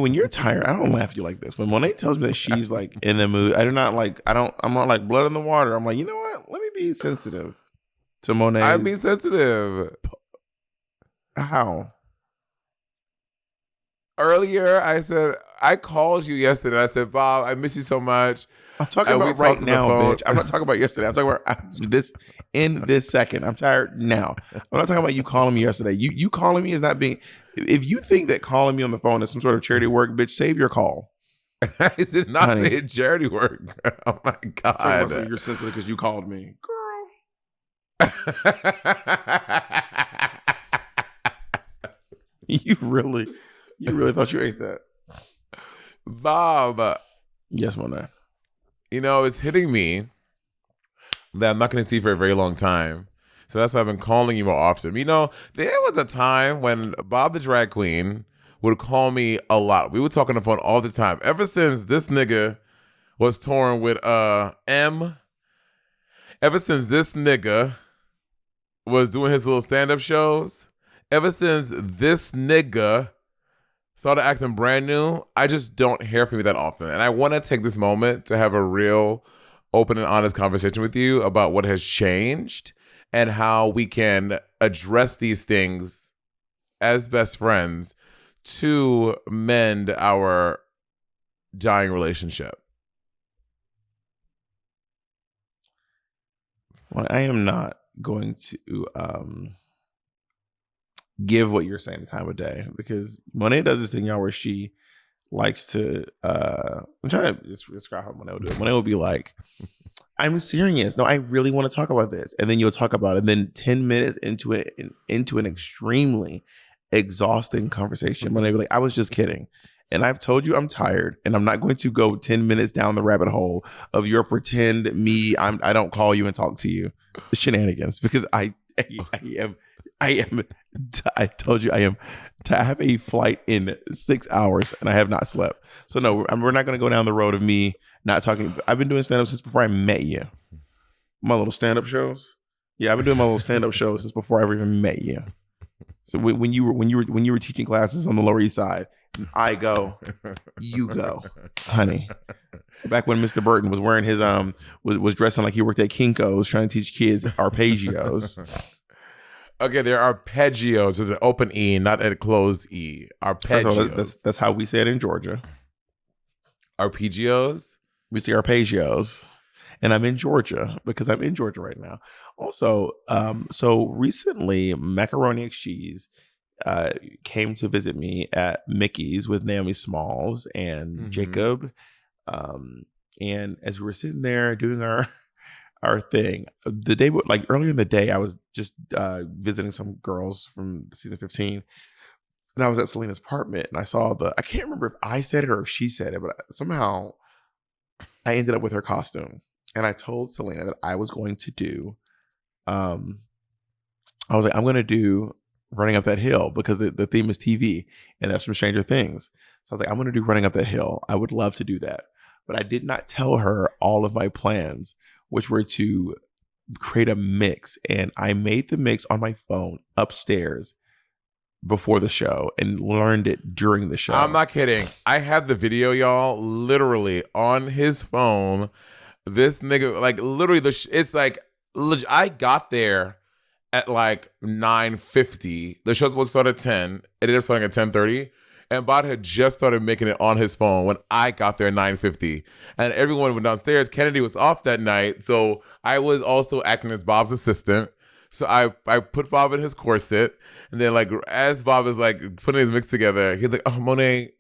when you're tired, I don't laugh at you like this. When Monet tells me that she's like in the mood, I'm not like blood in the water. I'm like, you know what? Let me be sensitive to Monet. I'm being sensitive. How? Earlier, I called you yesterday. I said, Bob, I miss you so much. I'm talking about right now, bitch. I'm not talking about yesterday. I'm talking about this in this second. I'm tired now. I'm not talking about you calling me yesterday. You calling me is not being. If you think that calling me on the phone is some sort of charity work, bitch, save your call. I did not say charity work. Oh my God. You're sensitive because you called me, girl. You really thought you ate that, Bob? Yes, Monet. You know, it's hitting me that I'm not going to see you for a very long time. So that's why I've been calling you more often. You know, there was a time when Bob the drag queen would call me a lot. We would talk on the phone all the time. Ever since this nigga was touring with M, ever since this nigga was doing his little stand-up shows, ever since this nigga started acting brand new, I just don't hear from you that often. And I want to take this moment to have a real open and honest conversation with you about what has changed and how we can address these things as best friends to mend our dying relationship. Well, I am not going to give what you're saying the time of day, because Monet does this thing, y'all, where she likes to I'm trying to just describe how Monet will do it. Monet will be like, I'm serious. No, I really want to talk about this. And then you'll talk about it. And then 10 minutes into an extremely exhausting conversation, Monet will be like, I was just kidding. And I've told you I'm tired, and I'm not going to go 10 minutes down the rabbit hole of your pretend me. I don't call you and talk to you shenanigans, because I told you I have a flight in 6 hours and I have not slept. So no, we're not going to go down the road of me not talking. I've been doing stand-up since before I met you. My little stand-up shows. Yeah, I've been doing my little stand-up shows since before I ever even met you. So when you were teaching classes on the Lower East Side, I go, you go, honey. Back when Mr. Burton was wearing his was dressing like he worked at Kinko's, trying to teach kids arpeggios. Okay, they're arpeggios with an open E, not a closed E. Arpeggios. That's how we say it in Georgia. Arpeggios? We say arpeggios. And I'm in Georgia because I'm in Georgia right now. Also, so recently, Macaroni and Cheese came to visit me at Mickey's with Naomi Smalls and Jacob. And as we were sitting there doing our thing, the day, like earlier in the day, I was just visiting some girls from season 15. And I was at Selena's apartment, and I saw I can't remember if I said it or if she said it, but somehow I ended up with her costume. And I told Selena that I was going to do, I'm going to do Running Up That Hill, because the theme is TV, and that's from Stranger Things. So I was like, I'm going to do Running Up That Hill. I would love to do that. But I did not tell her all of my plans, which were to create a mix. And I made the mix on my phone upstairs before the show and learned it during the show. I'm not kidding. I have the video, y'all, literally on his phone. This nigga, like, literally, it's like, I got there at like 9:50. The show was supposed to start at 10. It ended up starting at 10:30. And Bob had just started making it on his phone when I got there at 9:50. And everyone went downstairs. Kennedy was off that night. So I was also acting as Bob's assistant. So I put Bob in his corset. And then, like, as Bob is like putting his mix together, he's like, oh, Monet,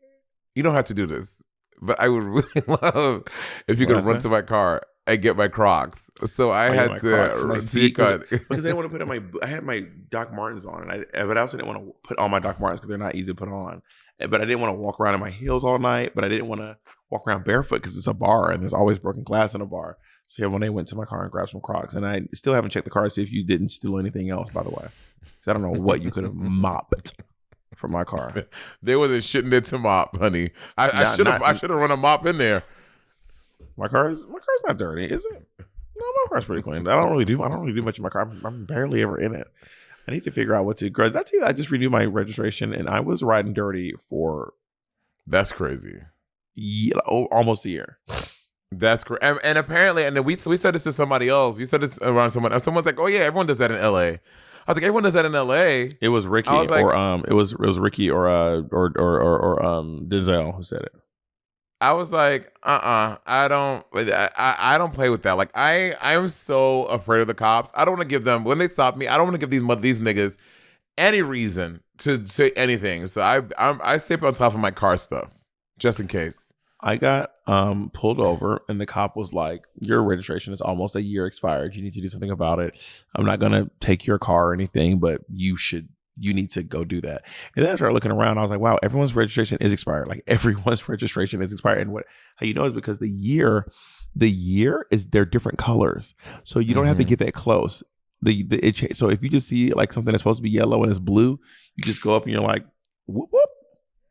you don't have to do this. But I would really love if you could run to my car and get my Crocs. So I had to because I didn't want to put on I had my Doc Martens on, but I also didn't want to put on my Doc Martens because they're not easy to put on. But I didn't want to walk around in my heels all night, but I didn't want to walk around barefoot because it's a bar and there's always broken glass in a bar. So yeah, when they went to my car and grabbed some Crocs, and I still haven't checked the car to see if you didn't steal anything else, by the way. I don't know what you could have mopped from my car. There wasn't shit in there to mop, honey. I should have run a mop in there. My car's not dirty, is it? No, my car's pretty clean. I don't really do much in my car. I'm barely ever in it. I need to figure out what to. Did I tell you I just renewed my registration and I was riding dirty for That's crazy. Yeah, almost a year. That's great. And apparently, and then we said this to somebody else. You said this around someone. Someone's like, "Oh yeah, everyone does that in L.A." I was like, "Everyone does that in L.A." It was Ricky, I was like, or it was Ricky or Denzel who said it. I was like, I don't play with that. Like, I am so afraid of the cops. I don't want to give them, when they stop me, I don't want to give these niggas any reason to say anything. So I stay on top of my car stuff just in case. I got pulled over, and the cop was like, "Your registration is almost a year expired. You need to do something about it. I'm not gonna take your car or anything, but you need to go do that." And then I started looking around. I was like, wow, everyone's registration is expired. Like, everyone's registration is expired. And how you know is because the year is, they're different colors. So you don't have to get that close. So if you just see like something that's supposed to be yellow and it's blue, you just go up and you're like, whoop, whoop,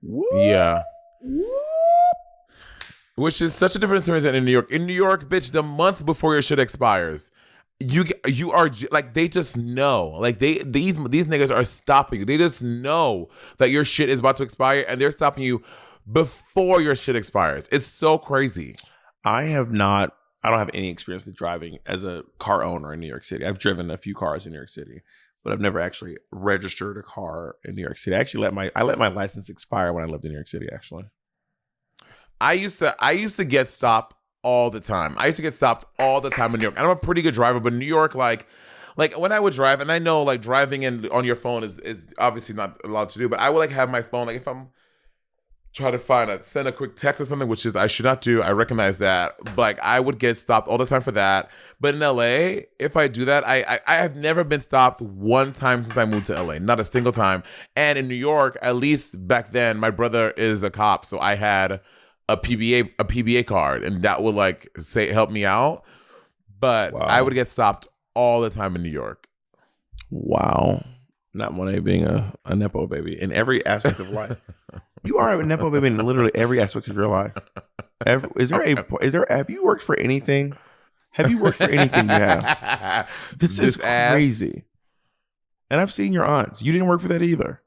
whoop. Yeah. Whoop. Which is such a different experience than in New York. In New York, bitch, the month before your shit expires, you are like, they just know, like these niggas are stopping you. They just know that your shit is about to expire, and they're stopping you before your shit expires. It's so crazy. I don't have any experience with driving as a car owner in New York City. I've driven a few cars in New York City, but I've never actually registered a car in New York City. I actually let my license expire when I lived in New York City, actually. I used to get stopped all the time. I used to get stopped all the time in New York. And I'm a pretty good driver, but in New York, like when I would drive, and I know like driving on your phone is obviously not allowed to do, but I would like have my phone, like if I'm trying to send a quick text or something, which is I should not do. I recognize that. But like, I would get stopped all the time for that. But in LA, if I do that, I have never been stopped one time since I moved to LA. Not a single time. And in New York, at least back then, my brother is a cop, so I had a PBA card, and that would like help me out. But wow. I would get stopped all the time in New York. Wow. Not Monet being a Nepo baby in every aspect of life. You are a Nepo baby in literally every aspect of your life. Have you worked for anything? Have you worked for anything you have? This is crazy. Ass. And I've seen your aunts. You didn't work for that either.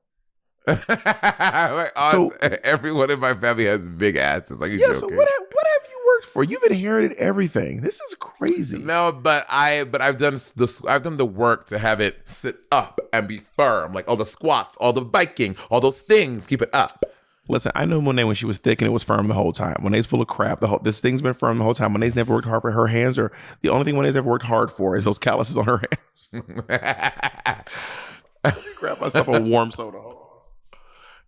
My aunts, everyone in my family has big asses. Like, yeah. So what have you worked for? You've inherited everything. This is crazy. No, but I've done the work to have it sit up and be firm. Like all the squats, all the biking, all those things. Keep it up. Listen, I know Monet when she was thick and it was firm the whole time. Monet's full of crap. This thing's been firm the whole time. Monet's never worked hard for her hands, or the only thing Monet's ever worked hard for is those calluses on her hands. Grab myself a warm soda.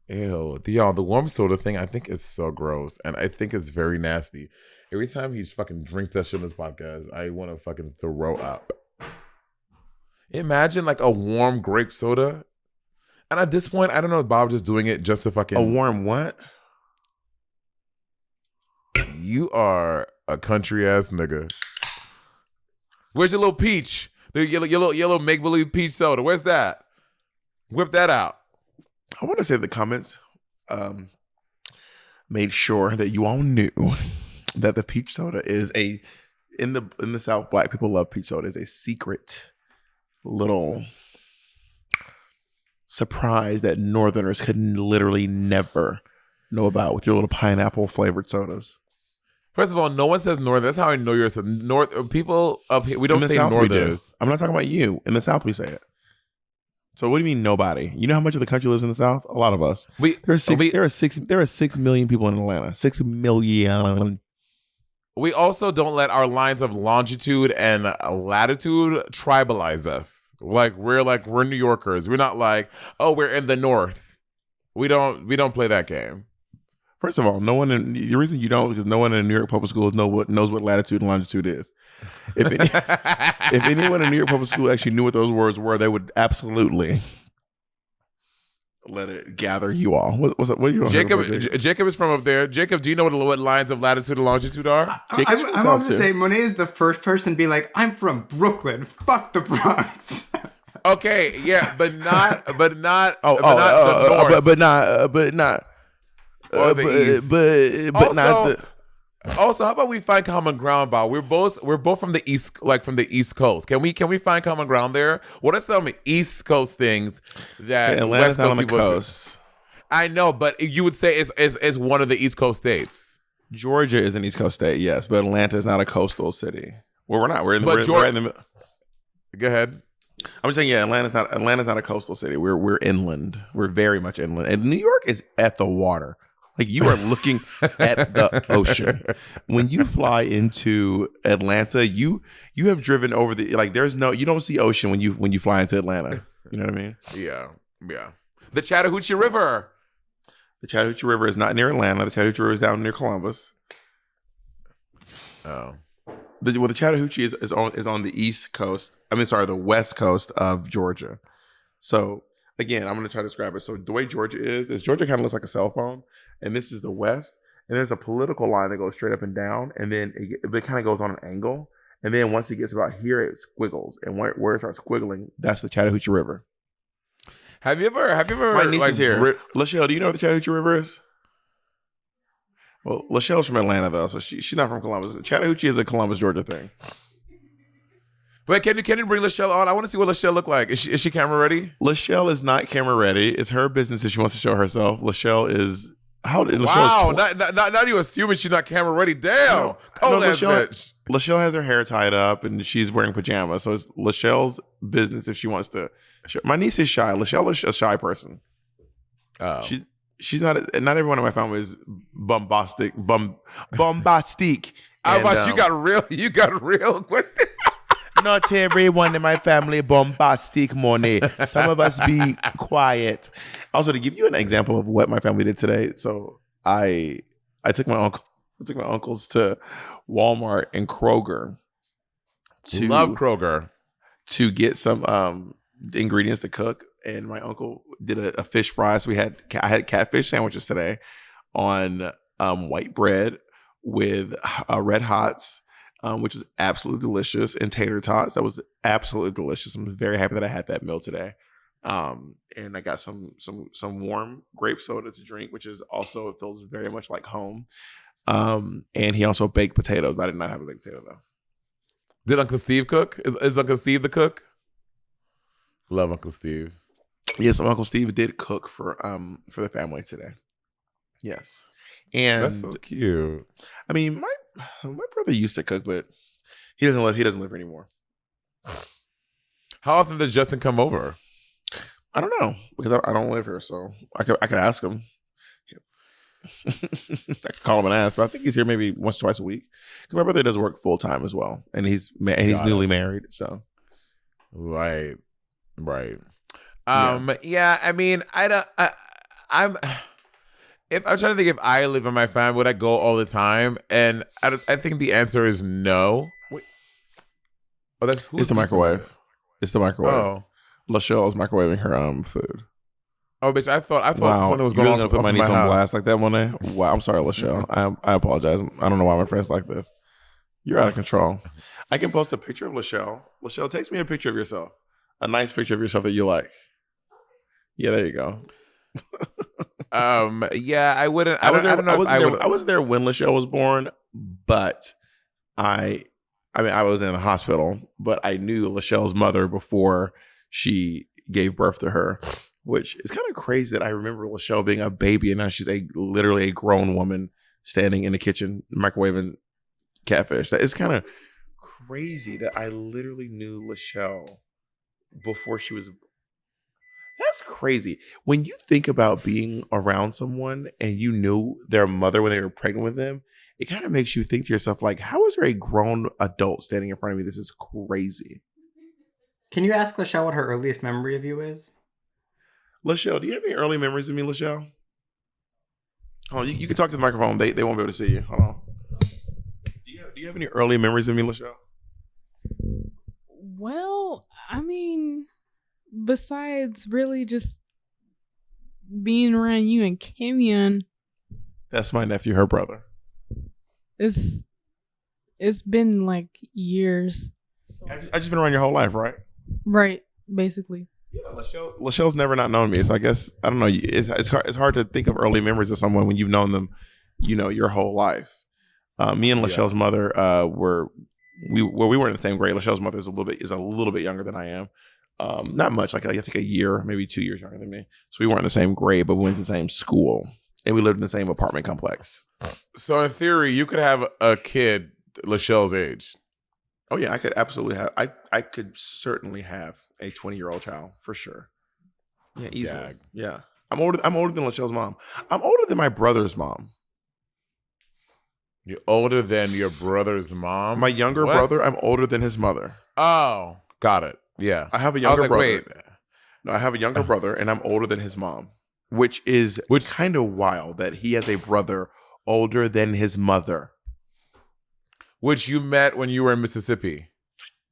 Ew, the warm soda thing, I think it's so gross, and I think it's very nasty. Every time he fucking drinks that shit on this podcast, I want to fucking throw up. Imagine like a warm grape soda, and at this point, I don't know if Bob just doing it just to fucking. A warm what? You are a country ass nigga. Where's your little peach? The yellow make believe peach soda. Where's that? Whip that out. I want to say the comments made sure that you all knew that the peach soda is in the South, Black people love peach soda. Is a secret little surprise that Northerners could literally never know about with your little pineapple flavored sodas. First of all, no one says Northern. That's how I know you're a North. People up here, we don't say Northerners. I'm not talking about you. In the South, we say it. So what do you mean nobody? You know how much of the country lives in the South? A lot of us. There are 6 million people in Atlanta. 6 million. We also don't let our lines of longitude and latitude tribalize us. We're New Yorkers. We're not like, oh, we're in the North. We don't play that game. First of all, the reason you don't, because no one in New York public schools knows what latitude and longitude is. If anyone in New York public school actually knew what those words were, they would absolutely let it gather you all. What's up? What are you doing? Jacob is from up there. Jacob, do you know what lines of latitude and longitude are? I'm about to say Monet is the first person to be like, I'm from Brooklyn. Fuck the Bronx. Okay, yeah, but not the North. Not the. Also, how about we find common ground, Bob? We're both from the East, from the East Coast. Can we find common ground there? What are some East Coast things that Atlanta's West Coast on the people coast? I know, but you would say it's one of the East Coast states. Georgia is an East Coast state, yes, but Atlanta is not a coastal city. Well, we're not. We're in the. But We're in the. Go ahead. I'm just saying, yeah, Atlanta's not a coastal city. We're inland. We're very much inland, and New York is at the water. Like you are looking at the ocean when you fly into Atlanta. You have driven over the you don't see ocean when you fly into Atlanta. You know what I mean? Yeah. The Chattahoochee River. The Chattahoochee River is not near Atlanta. The Chattahoochee River is down near Columbus. Oh. The Chattahoochee is on the east coast. The west coast of Georgia. So again, I'm going to try to describe it. So the way Georgia is Georgia kind of looks like a cell phone, and this is the west, and there's a political line that goes straight up and down, and then it kind of goes on an angle, and then once it gets about here, it squiggles, and where it starts squiggling, that's the Chattahoochee River. Have you ever? My niece is here. Lachelle, do you know what the Chattahoochee River is? Well, Lachelle's from Atlanta though, so she's not from Columbus. Chattahoochee is a Columbus, Georgia thing. Wait, can you bring Lachelle on? I want to see what Lachelle look like. Is she camera ready? Lachelle is not camera ready. It's her business if she wants to show herself. Lachelle is wow. Not you assuming she's not camera ready. Damn, bitch. Lachelle has her hair tied up and she's wearing pajamas, so it's Lachelle's business if she wants to. My niece is shy. Lachelle is a shy person. Oh. She's not everyone in my family is bombastic. I was you got real question. Not everyone in my family bombastic, Monet. Some of us be quiet. Also, to give you an example of what my family did today, so I took my uncles to Walmart and Kroger. Love Kroger. To get some ingredients to cook, and my uncle did a fish fry. So I had catfish sandwiches today on white bread with red hots, which was absolutely delicious, and tater tots. That was absolutely delicious. I'm very happy that I had that meal today. And I got some warm grape soda to drink, which is also, it feels very much like home. And he also baked potatoes. I did not have a baked potato though. Did Uncle Steve cook? Is Uncle Steve the cook? Love Uncle Steve. Yes, Uncle Steve did cook for the family today. Yes. And that's so cute. I mean, my brother used to cook, but he doesn't live anymore. How often does Justin come over? I don't know, because I don't live here, so I could ask him. I could call him and ask, but I think he's here maybe once, twice a week. Because my brother does work full time as well, and he's newly married. So, right. Yeah. I mean, I'm. If I'm trying to think, if I live in my family, would I go all the time? And I think the answer is no. Wait. Oh, it's the microwave. It's the microwave. Oh. Lachelle's microwaving her food. Oh, bitch! I thought wow. something was going on. You're gonna put my niece on blast like that, Monet? Wow, I'm sorry, Lachelle. I apologize. I don't know why my friends like this. You're out of control. I can post a picture of Lachelle. Lachelle, text me a picture of yourself. A nice picture of yourself that you like. Yeah, there you go. Yeah, I wouldn't. I wasn't there when Lachelle was born, but I was in the hospital, but I knew Lachelle's mother before she gave birth to her, which is kind of crazy that I remember Lachelle being a baby and now she's literally a grown woman standing in the kitchen microwaving catfish. That is kind of crazy that I literally knew Lachelle before she was. That's crazy. When you think about being around someone and you knew their mother when they were pregnant with them, it kind of makes you think to yourself, like, how is there a grown adult standing in front of me? This is crazy. Can you ask Lachelle what her earliest memory of you is? Lachelle, do you have any early memories of me, Lachelle? Oh, you can talk to the microphone. They won't be able to see you. Hold on. Do you have any early memories of me, Lachelle? Well, I mean, besides really just being around you and Kimian. That's my nephew, her brother. It's been like years. So. I just been around your whole life, right? Right, basically. Yeah, Lachelle's never not known me, so I guess I don't know. It's hard to think of early memories of someone when you've known them, your whole life. Me and Lachelle's mother we weren't in the same grade. Lachelle's mother is a little bit younger than I am, Not much, like I think a year, maybe 2 years younger than me. So we weren't in the same grade, but we went to the same school, and we lived in the same apartment complex. So in theory, you could have a kid Lachelle's age. Oh yeah, I could absolutely have. I could certainly have a 20-year-old child for sure. Yeah, easily. Dag. Yeah, I'm older than Lachelle's mom. I'm older than my brother's mom. You're older than your brother's mom? My younger What? brother, I'm older than his mother. Oh, got it. Yeah. I have a younger brother. Wait. No, I have a younger brother, and I'm older than his mom, which is kind of wild that he has a brother older than his mother. Which you met when you were in Mississippi.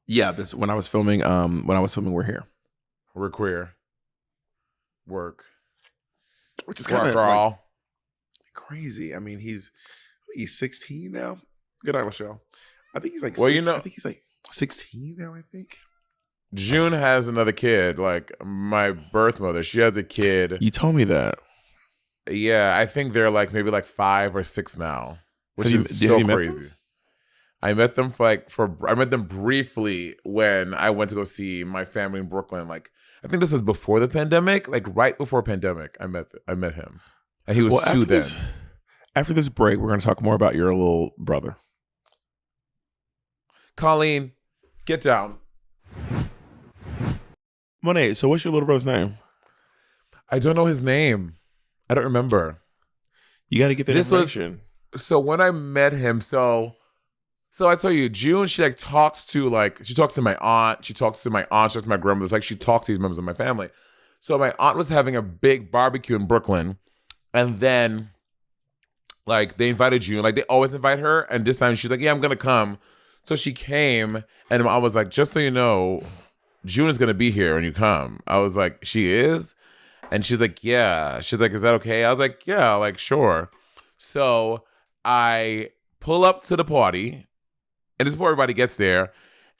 Yeah, this when I was filming. We're Here. We're queer. Work. Which is kind of girl. like crazy. I mean, he's 16 now. Good night, Michelle. I think he's like. Well, I think he's like 16 now. I think. June has another kid. Like my birth mother, she has a kid. You told me that. Yeah, I think they're like maybe like 5 or 6 now, which Have is you so met crazy. them? I met them I met them briefly when I went to go see my family in Brooklyn. Like I think this was before the pandemic, like right before pandemic. I met him, and he was 2 then. After this break, we're going to talk more about your little brother. Colleen, get down. Monet, so what's your little brother's name? I don't know his name. I don't remember. You got to get that information. So when I met him, so I tell you, June, she talks to my aunt, she talks to my grandmother, she talks to these members of my family. So my aunt was having a big barbecue in Brooklyn, and then they invited June, they always invite her, and this time she's like, yeah, I'm gonna come. So she came, and I was like, just so you know, June is gonna be here when you come. I was like, she is? And she's like, yeah. She's like, is that okay? I was like, yeah, sure. So I pull up to the party, and this is before everybody gets there,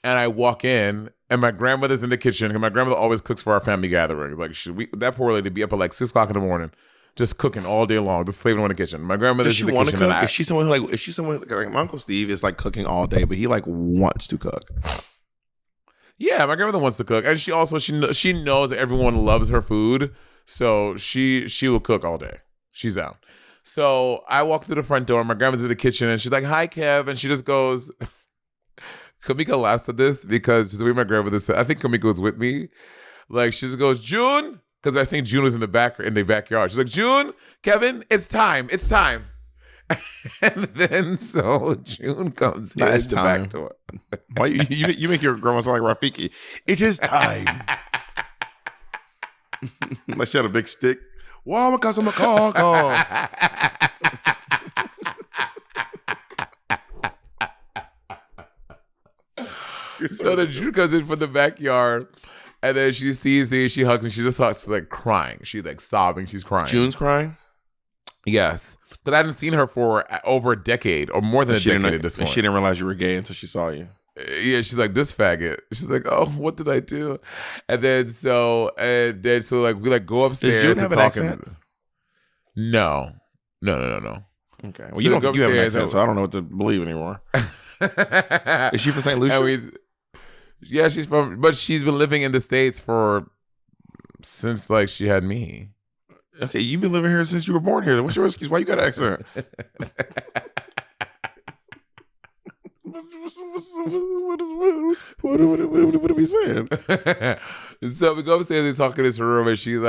and I walk in, and my grandmother's in the kitchen, and my grandmother always cooks for our family gatherings. That poor lady be up at 6 o'clock in the morning, just cooking all day long, just slaving in the kitchen. My grandmother's in the kitchen. Does she want to cook? Is she someone like my Uncle Steve is cooking all day, but he wants to cook? Yeah, my grandmother wants to cook, and she also she knows that everyone loves her food, so she will cook all day. She's out. So I walk through the front door. My grandmother's in the kitchen, and she's like, "Hi, Kev," and she just goes. Kamika laughs at this because the way my grandmother said, I think Kamika was with me. She just goes, June, because I think June was in the backyard. She's like, June, Kevin, it's time. And then so June comes in the back door. Why you make your grandma sound like Rafiki? It is time. She had a big stick. Wow, my cousin call. So then June comes in from the backyard, and then she sees me, she hugs me, she just starts crying. She's sobbing, she's crying. June's crying? Yes. But I hadn't seen her for over a decade or more than a decade at this point. She didn't realize you were gay until she saw you. Yeah, she's like, this faggot. She's like, oh, what did I do? And then we go upstairs. Does June have an accent? No. Okay. Well, you don't think you have an accent, so I don't know what to believe anymore. Is she from St. Lucia? Yeah, but she's been living in the States since she had me. Okay, you've been living here since you were born here. What's your excuse? Why you got an accent? What are we saying? So we go upstairs and talk in this room, and she's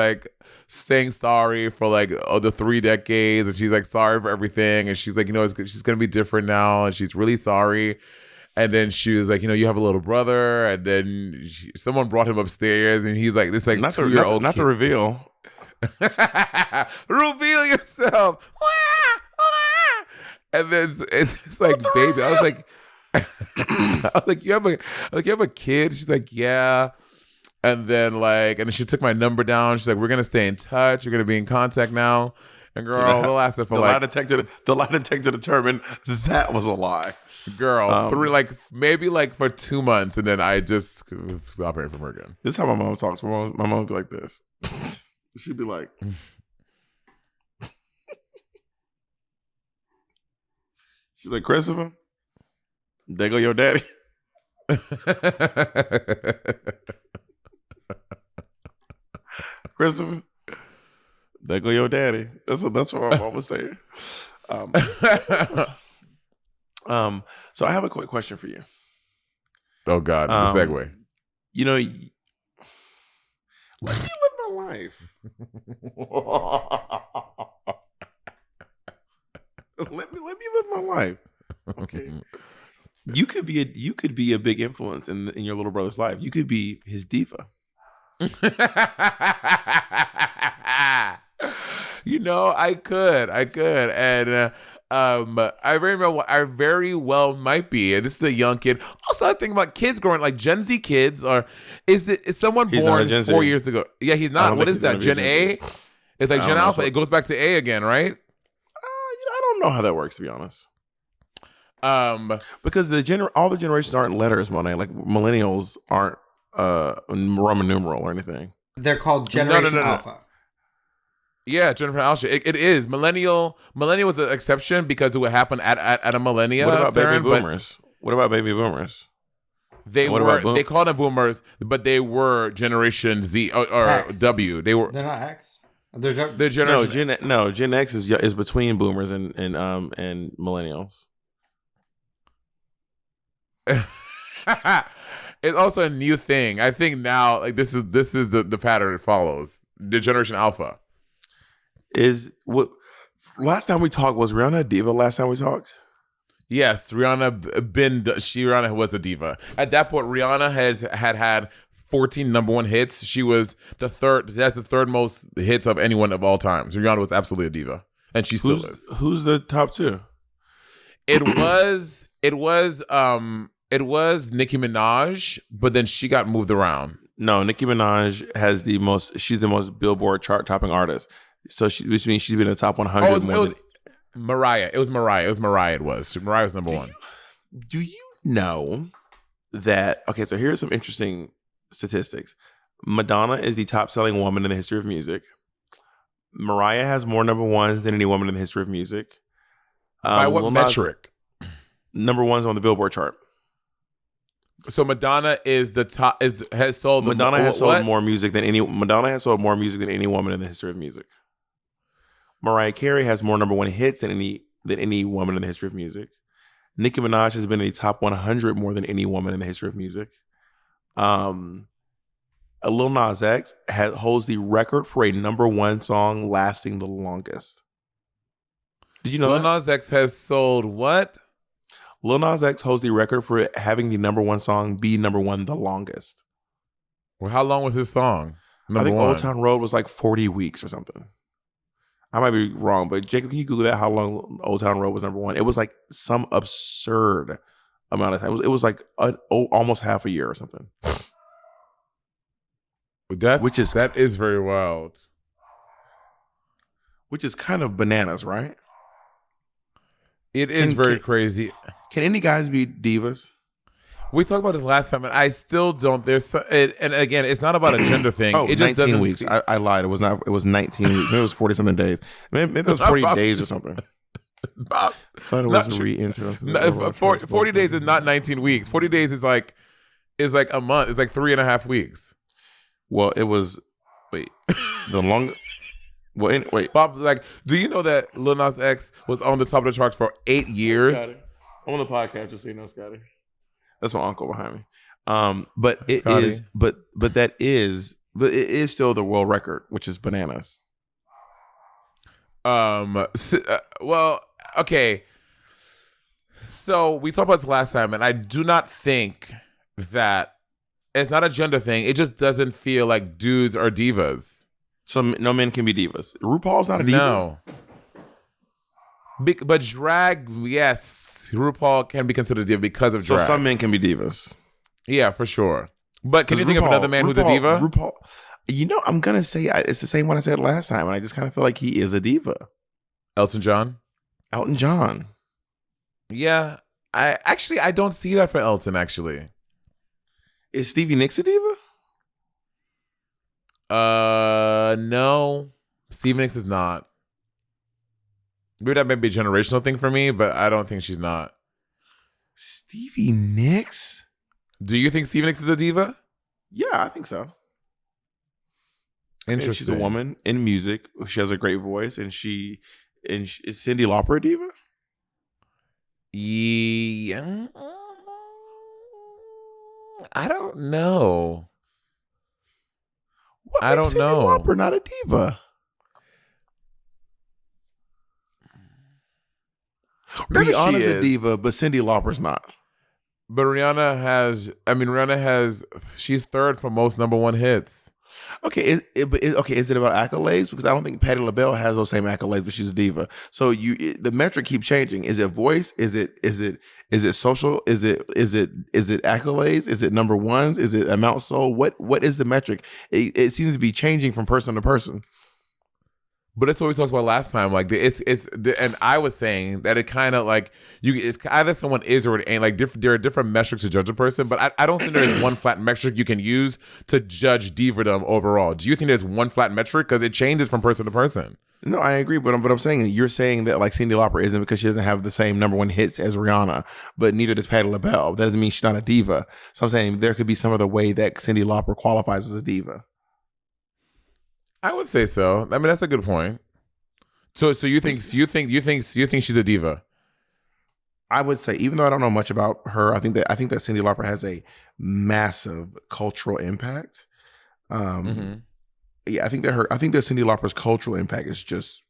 saying sorry for the 3 decades, and she's sorry for everything, and she's she's gonna be different now, and she's really sorry. And then she was you have a little brother, and then someone brought him upstairs, and he's this not 2-year-old not to reveal. Reveal yourself. And then it's baby. I was you have a kid? She's yeah. And then she took my number down. She's we're gonna stay in touch. We're gonna be in contact now. And girl, the last for the lie detector determined that was a lie. Girl, maybe for 2 months, and then I just stopped hearing from her again. This is how my mom talks. My mom would be like this. She'd be like, she's like, Christopher, there go your daddy. Christopher, there go your daddy. That's what my mom was saying. So I have a quick question for you. Oh God, the segue. You know, let me live my life. let me live my life. Okay. You could be a big influence in your little brother's life. You could be his diva. You know, I could, and I very well might be. And this is a young kid. Also, I think about kids growing, like Gen Z kids, or is someone He's not a born Gen Z. 4 years ago? Yeah, he's not. What is that? Gen A? It's like Gen Alpha. It goes back to A again, right? I don't know how that works, to be honest. Because all the generations aren't letters, Monet. Like millennials aren't Roman numeral or anything. They're called Generation Alpha. Yeah, Jennifer Alsha. It is millennial. Millennial was an exception because it would happen at a millennia. What about baby boomers? What about baby boomers? They called them boomers, but they were Generation Z or W. They're not X. They're generation. Gen X is between boomers and millennials. It's also a new thing. I think now, like this is the pattern it follows. The Generation Alpha. Last time we talked, was Rihanna a diva? Last time we talked, yes, Rihanna was a diva. At that point, Rihanna had 14 number one hits. She was the third. That's the third most hits of anyone of all time. So Rihanna was absolutely a diva, and she still is. Who's the top two? It was Nicki Minaj, but then she got moved around. No, Nicki Minaj has the most. She's the most Billboard chart topping artist. So which means she's been in the top 100. It was Mariah. It was Mariah. Mariah was number one. Do you know that? Okay, so here's some interesting statistics. Madonna is the top selling woman in the history of music. Mariah has more number ones than any woman in the history of music. By what metric? Number one's on the Billboard chart. So Madonna is the top. Has sold. Madonna has sold more music than any. Madonna has sold more music than any woman in the history of music. Mariah Carey has more number one hits than any woman in the history of music. Nicki Minaj has been in the top 100 more than any woman in the history of music. Lil Nas X holds the record for a number one song lasting the longest. Did you know Lil that? Nas X has sold what? Lil Nas X holds the record for having the number one song be number one the longest. Well, how long was his song? I think Old Town Road was like 40 weeks or something. I might be wrong, but Jacob, can you Google that? How long Old Town Road was number one? It was like some absurd amount of time. It was like almost half a year or something. That is very wild. Which is kind of bananas, right? It is very crazy. Can any guys be divas? We talked about this last time, and I still don't. And again, it's not about a gender thing. Oh, it just 19 weeks. I lied. It was not. It was 19 weeks. Maybe it was 40 something days. Maybe it was 40 days or something. I thought it was a re-entry. 40 days is not 19 weeks. 40 days is like a month. It's like 3.5 weeks. Well, it was. Wait, the longest. Well, wait. Bob, like, do you know that Lil Nas X was on the top of the charts for 8 years? I'm on the podcast, just so you know, Scotty. That's my uncle behind me. But it Scotty. is, but it is still the world record, which is bananas. Well, okay. So we talked about this last time, and I do not think that it's not a gender thing. It just doesn't feel like dudes are divas. So no men can be divas. RuPaul's not a diva. No. But drag, yes, RuPaul can be considered a diva because of drag. So some men can be divas. Yeah, for sure. But can you think of another man who's a diva? RuPaul, I'm going to say it's the same one I said last time, and I just kind of feel like he is a diva. Elton John? Elton John. Yeah. I don't see that for Elton, actually. Is Stevie Nicks a diva? No. Stevie Nicks is not. Maybe that might be a generational thing for me, but I don't think she's not. Stevie Nicks? Do you think Stevie Nicks is a diva? Yeah, I think so. And she's a woman in music. She has a great voice, and is Cyndi Lauper a diva? Yeah, I don't know. What I makes don't Cyndi know. Lauper not a diva? Maybe Rihanna's she a is. diva, but Cyndi Lauper's not. But Rihanna has, she's third for most number one hits. Okay, is it about accolades? Because I don't think Patti LaBelle has those same accolades, but she's a diva. So the metric keeps changing. Is it voice? Is it social? Is it accolades? Is it number ones? Is it amount sold? What is the metric? It seems to be changing from person to person. But that's what we talked about last time. Like and I was saying that it kind of like it's either someone is or it ain't. Like there are different metrics to judge a person, but I don't think there's one flat metric you can use to judge divadom overall. Do you think there's one flat metric? Because it changes from person to person. No, I agree, but I'm saying you're saying that like Cyndi Lauper isn't because she doesn't have the same number one hits as Rihanna, but neither does Patti LaBelle. That doesn't mean she's not a diva. So I'm saying there could be some other way that Cyndi Lauper qualifies as a diva. I would say so. I mean, that's a good point. So you think she's a diva? I would say, even though I don't know much about her, I think that Cyndi Lauper has a massive cultural impact. Yeah, I think that Cyndi Lauper's cultural impact is just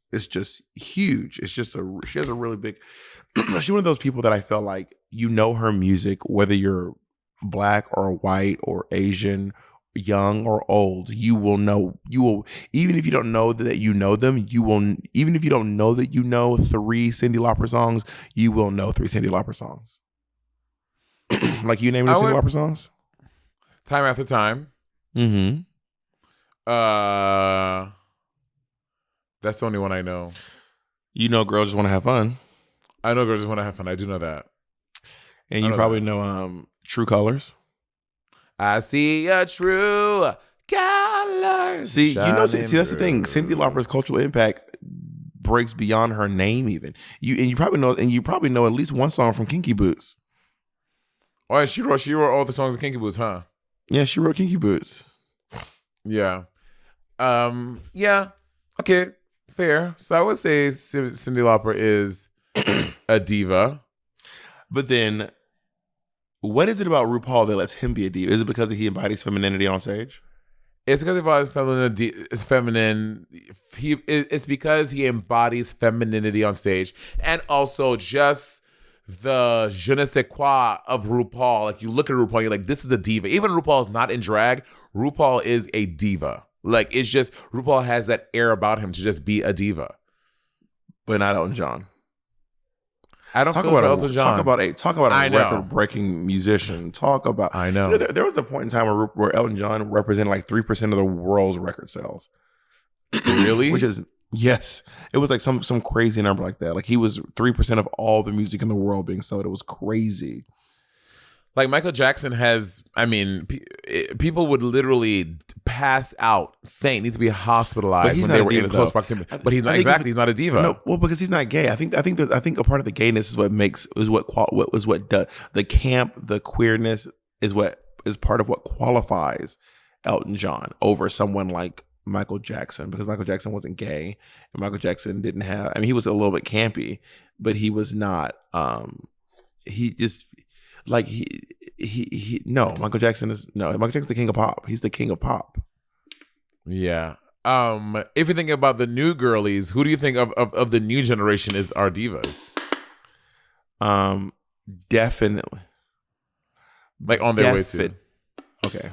huge. She has a really big. She's one of those people that I feel like her music, whether you're black or white or Asian, young or old, you will even if you don't know that you know them, even if you don't know that you know 3 Cyndi Lauper songs, you will know 3 Cyndi Lauper songs. Like you name any Cyndi Lauper songs? Time After Time. Mm-hmm. That's the only one I know. Girls Just Want to Have Fun. I know Girls Just Want to Have Fun. I do know that. And you probably know True Colors. I see your true colors. See, that's the thing. Cyndi Lauper's cultural impact breaks beyond her name, even. You probably know at least one song from Kinky Boots. Oh, and she wrote all the songs of Kinky Boots, huh? Yeah, she wrote Kinky Boots. Yeah. Yeah. Okay. Fair. So I would say Cyndi Lauper is a diva. But then, what is it about RuPaul that lets him be a diva? Is it because he embodies femininity on stage? It's because he embodies feminine. It's because he embodies femininity on stage, and also just the je ne sais quoi of RuPaul. Like you look at RuPaul, you're like, this is a diva. Even RuPaul is not in drag. RuPaul is a diva. Like it's just RuPaul has that air about him to just be a diva. But not Elton John. I don't feel Elton John. Talk about a record-breaking musician. I know. There was a point in time where Elton John represented like 3% of the world's record sales. Really? Yes. It was like some crazy number like that. Like he was 3% of all the music in the world being sold. It was crazy. Like Michael Jackson people would literally pass out, faint, need to be hospitalized when they were in close proximity. But he's not he's not a diva. No, well, because he's not gay. I think a part of the gayness is the camp, the queerness is part of what qualifies Elton John over someone like Michael Jackson, because Michael Jackson wasn't gay and Michael Jackson didn't have. I mean, he was a little bit campy, but he was not. Michael Jackson's the king of pop. He's the king of pop. Yeah. If you think about the new girlies, who do you think of the new generation is our divas? Definitely. Like on their way to. Okay.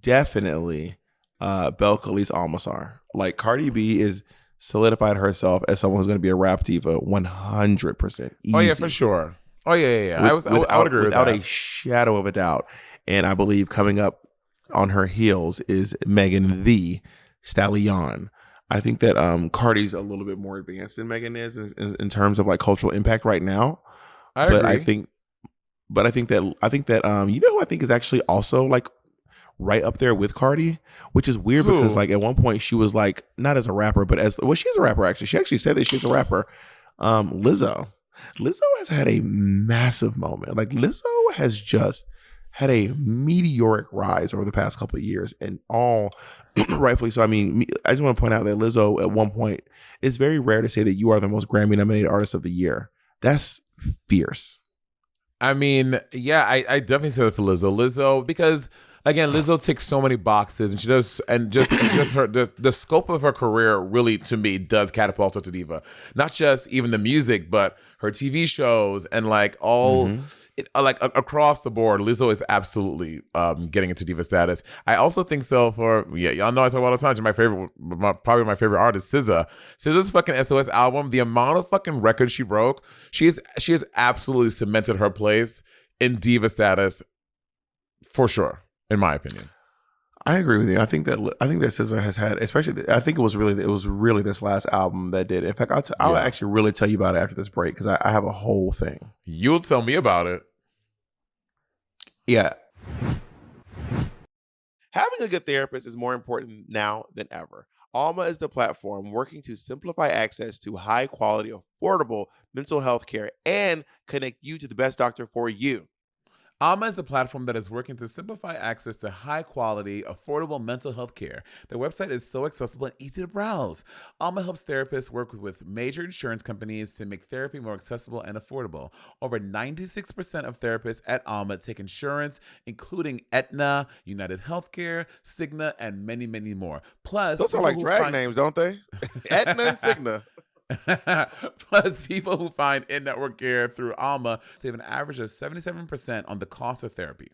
Definitely Belle Khali's Almasar. Like Cardi B is solidified herself as someone who's going to be a rap diva 100%. Easy. Oh yeah, for sure. Oh yeah. I would agree with that. Without a shadow of a doubt. And I believe coming up on her heels is Megan Thee Stallion. I think that Cardi's a little bit more advanced than Megan is in terms of like cultural impact right now. I agree. I think that who I think is actually also like right up there with Cardi, which is weird because like at one point she was like not as a rapper, but she's a rapper actually. She actually said that she's a rapper. Lizzo has had a massive moment. Like Lizzo has had a meteoric rise over the past couple of years, and all rightfully so. I mean, I just want to point out that Lizzo at one point, it's very rare to say that you are the most Grammy nominated artist of the year. That's fierce. I mean, yeah, I definitely say that for Lizzo, because again, Lizzo ticks so many boxes, and she does, and just her the scope of her career really, to me, does catapult her to diva. Not just even the music, but her TV shows and like all. Like across the board, Lizzo is absolutely getting into diva status. I also think so for y'all know I talk about all the time. Probably my favorite artist, SZA. SZA's fucking SOS album, the amount of fucking records she broke, she has absolutely cemented her place in diva status for sure, in my opinion. I agree with you. I think that SZA has had, especially. I think it was really this last album that did. In fact, I'll actually really tell you about it after this break because I have a whole thing. You'll tell me about it. Yeah. Having a good therapist is more important now than ever. Alma is the platform working to simplify access to high quality, affordable mental health care and connect you to the best doctor for you. Alma is a platform that is working to simplify access to high-quality, affordable mental health care. Their website is so accessible and easy to browse. Alma helps therapists work with major insurance companies to make therapy more accessible and affordable. Over 96% of therapists at Alma take insurance, including Aetna, United Healthcare, Cigna, and many, many more. Plus, those sound like drag names, don't they? Aetna and Cigna. Plus, people who find in-network care through Alma save an average of 77% on the cost of therapy.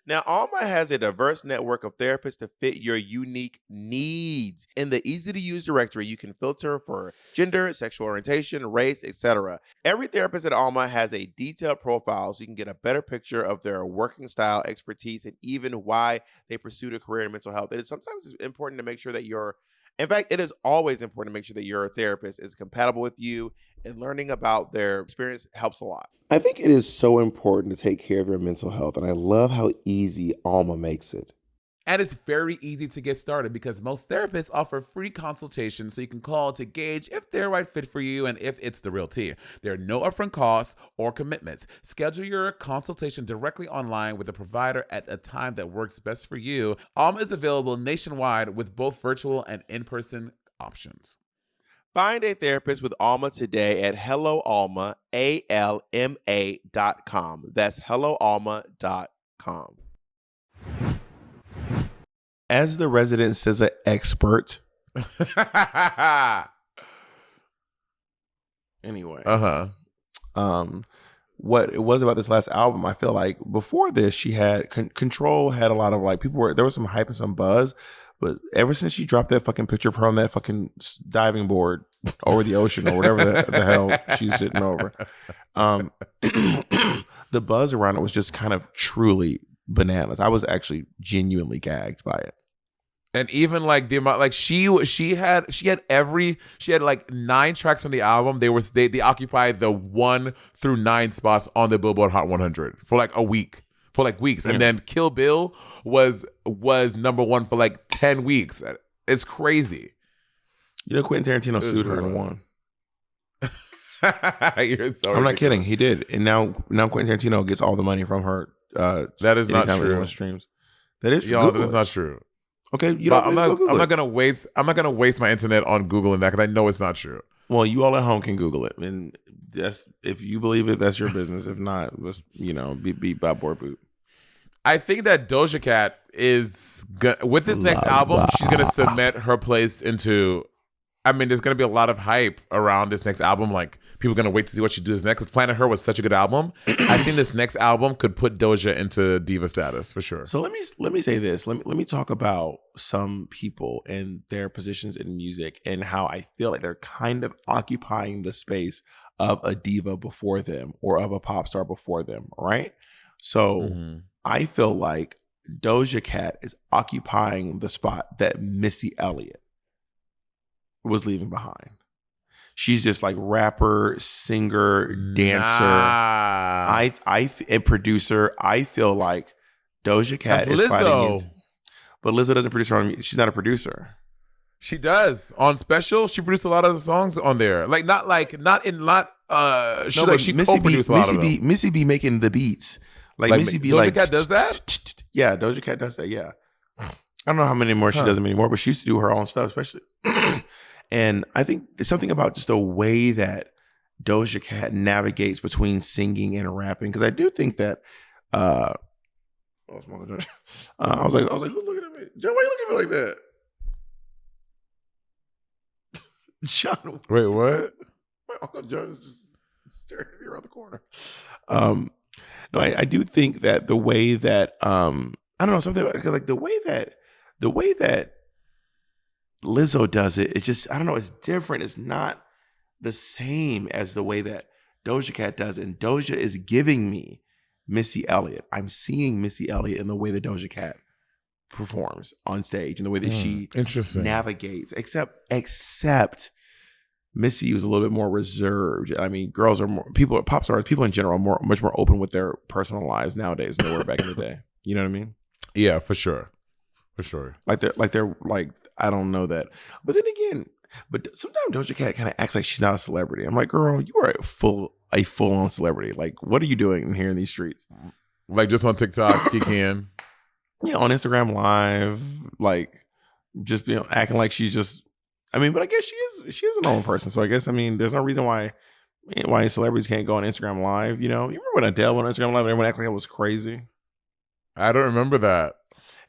Now, Alma has a diverse network of therapists to fit your unique needs. In the easy-to-use directory, you can filter for gender, sexual orientation, race, etc. Every therapist at Alma has a detailed profile so you can get a better picture of their working style, expertise, and even why they pursued a career in mental health. It is sometimes important to make sure that in fact, it is always important to make sure that your therapist is compatible with you, and learning about their experience helps a lot. I think it is so important to take care of your mental health, and I love how easy Alma makes it. And it's very easy to get started because most therapists offer free consultations so you can call to gauge if they're the right fit for you and if it's the real tea. There are no upfront costs or commitments. Schedule your consultation directly online with a provider at a time that works best for you. Alma is available nationwide with both virtual and in-person options. Find a therapist with Alma today at helloalma, ALMA.com. That's helloalma.com. As the resident SZA expert. Anyway. What it was about this last album, I feel like before this, she had Control had a lot of like there was some hype and some buzz, but ever since she dropped that fucking picture of her on that fucking diving board over the ocean or whatever the hell she's sitting over, the buzz around it was just kind of truly bananas. I was actually genuinely gagged by it. And even like the amount, like she had like 9 tracks from the album. They occupied the 1 through 9 spots on the Billboard Hot 100 for like a week, for like weeks. And then Kill Bill was number 1 for like 10 weeks. It's crazy. You know, Quentin Tarantino sued her and won. You're so I'm not kidding. He did, and now Quentin Tarantino gets all the money from her. That is not true. Streams. That is y'all. That is not true. Okay, I'm not gonna waste my internet on Googling that because I know it's not true. Well, you all at home can Google it, and that's if you believe it, that's your business. If not, let's beat by board boot. I think that Doja Cat is with this next album, she's gonna cement her place into. I mean, there's going to be a lot of hype around this next album. Like, people are going to wait to see what she does next. Because Planet Her was such a good album. I think this next album could put Doja into diva status for sure. So let me say this. Let me talk about some people and their positions in music and how I feel like they're kind of occupying the space of a diva before them or of a pop star before them, right? So I feel like Doja Cat is occupying the spot that Missy Elliott was leaving behind. She's just like rapper, singer, dancer, and producer. I feel like Doja Cat is sliding into, but Lizzo doesn't produce her own music. She's not a producer. She does on Special. She produced a lot of the songs on there. She co-produced a lot of them. Missy B making the beats. Like Missy be Doja like, Cat does that? yeah, Doja Cat does that. Yeah, I don't know how many more she does them anymore, but she used to do her own stuff, especially. And I think there's something about just the way that Doja Cat navigates between singing and rapping, because I do think that. I was like, who's looking at me? John, why you looking at me like that? John, Wait, what? my Uncle John is just staring at me around the corner. No, I do think that the way that I don't know, something like the way that Lizzo does it, it's just, I don't know, it's different. It's not the same as the way that Doja Cat does it. And Doja is giving me Missy Elliott. I'm seeing Missy Elliott in the way that Doja Cat performs on stage and the way that she navigates. Except Missy was a little bit more reserved. I mean, girls are more, pop stars, people in general are much more open with their personal lives nowadays than they were back in the day. You know what I mean? Yeah, for sure. Like they're I don't know that. But then again, sometimes Doja Cat kind of acts like she's not a celebrity. I'm like, girl, you are a full-on celebrity. Like, what are you doing here in these streets? Like just on TikTok, you can. Yeah, on Instagram Live, like just acting like she's just. I mean, but I guess she is a normal person. So I guess there's no reason why celebrities can't go on Instagram Live. You remember when Adele went on Instagram Live and everyone acted like it was crazy? I don't remember that.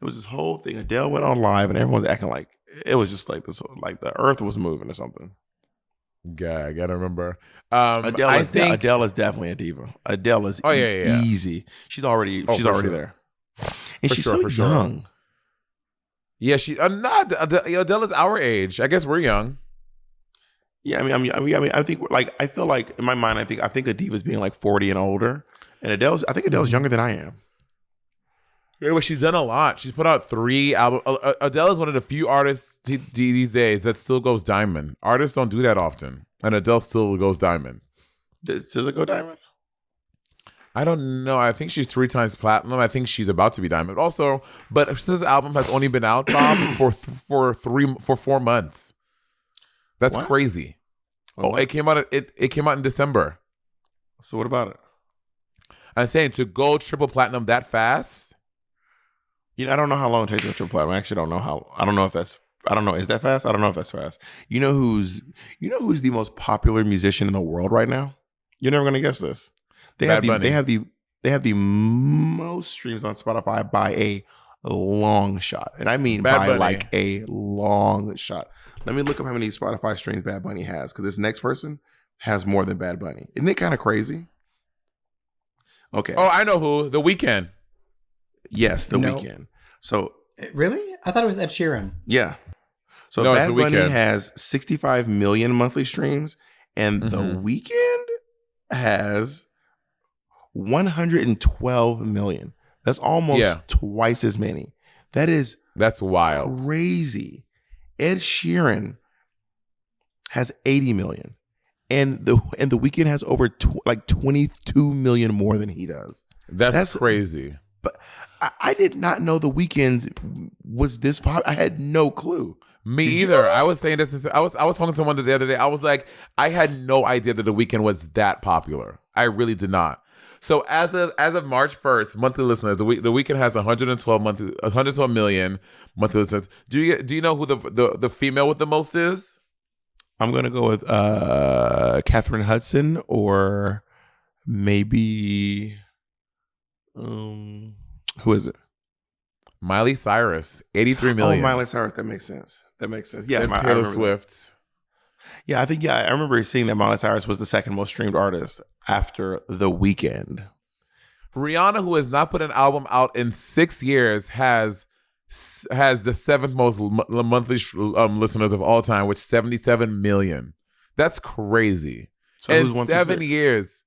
It was this whole thing. Adele went on live and everyone was acting like it was just like this, like the earth was moving or something. Yeah, I gotta remember. Adele is definitely a diva. Adele is easy. She's already there, and she's so young. Yeah, Adele is our age. I guess we're young. Yeah, I think I feel like in my mind, I think a diva is being like 40 and older, and I think Adele's younger than I am. Anyway, she's done a lot. She's put out 3 albums. Adele is one of the few artists these days that still goes diamond. Artists don't do that often, and Adele still goes diamond. Does it go diamond? I don't know. I think she's 3 times platinum. I think she's about to be diamond. Also, but since the album has only been out, Bob, for 4 months. That's crazy. It came out. It came out in December. So what about it? I'm saying to go triple platinum that fast. I don't know how long it takes to go triple platinum. I actually don't know how. I don't know if that's. I don't know. Is that fast? I don't know if that's fast. You know who's the most popular musician in the world right now? You're never gonna guess this. They have the most streams on Spotify by a long shot, and I mean by like a long shot. Let me look up how many Spotify streams Bad Bunny has, because this next person has more than Bad Bunny. Isn't it kind of crazy? Okay. Oh, I know who. The Weeknd. Yes, The Weeknd. So really, I thought it was Ed Sheeran. Yeah. So Bad Bunny has 65 million monthly streams, and The Weeknd has 112 million. That's almost twice as many. That's wild. Crazy. Ed Sheeran has 80 million. And the Weeknd has over 22 million more than he does. That's crazy. But I did not know The Weeknd was this pop. I had no clue. Me either. I was saying this. I was talking to someone the other day. I was like, I had no idea that The Weeknd was that popular. I really did not. So as of March 1st, monthly listeners, the Weeknd has 112 million monthly listeners. Do you know who the female with the most is? I'm gonna go with Catherine Hudson, or maybe who is it? Miley Cyrus, 83 million. Oh, Miley Cyrus. That makes sense. Yeah, and Taylor Swift. Yeah, I think I remember seeing that Miley Cyrus was the second most streamed artist after The Weeknd. Rihanna, who has not put an album out in 6 years, has the 7th most monthly listeners of all time, with 77 million. That's crazy. So in who's 1 through 7 6? years.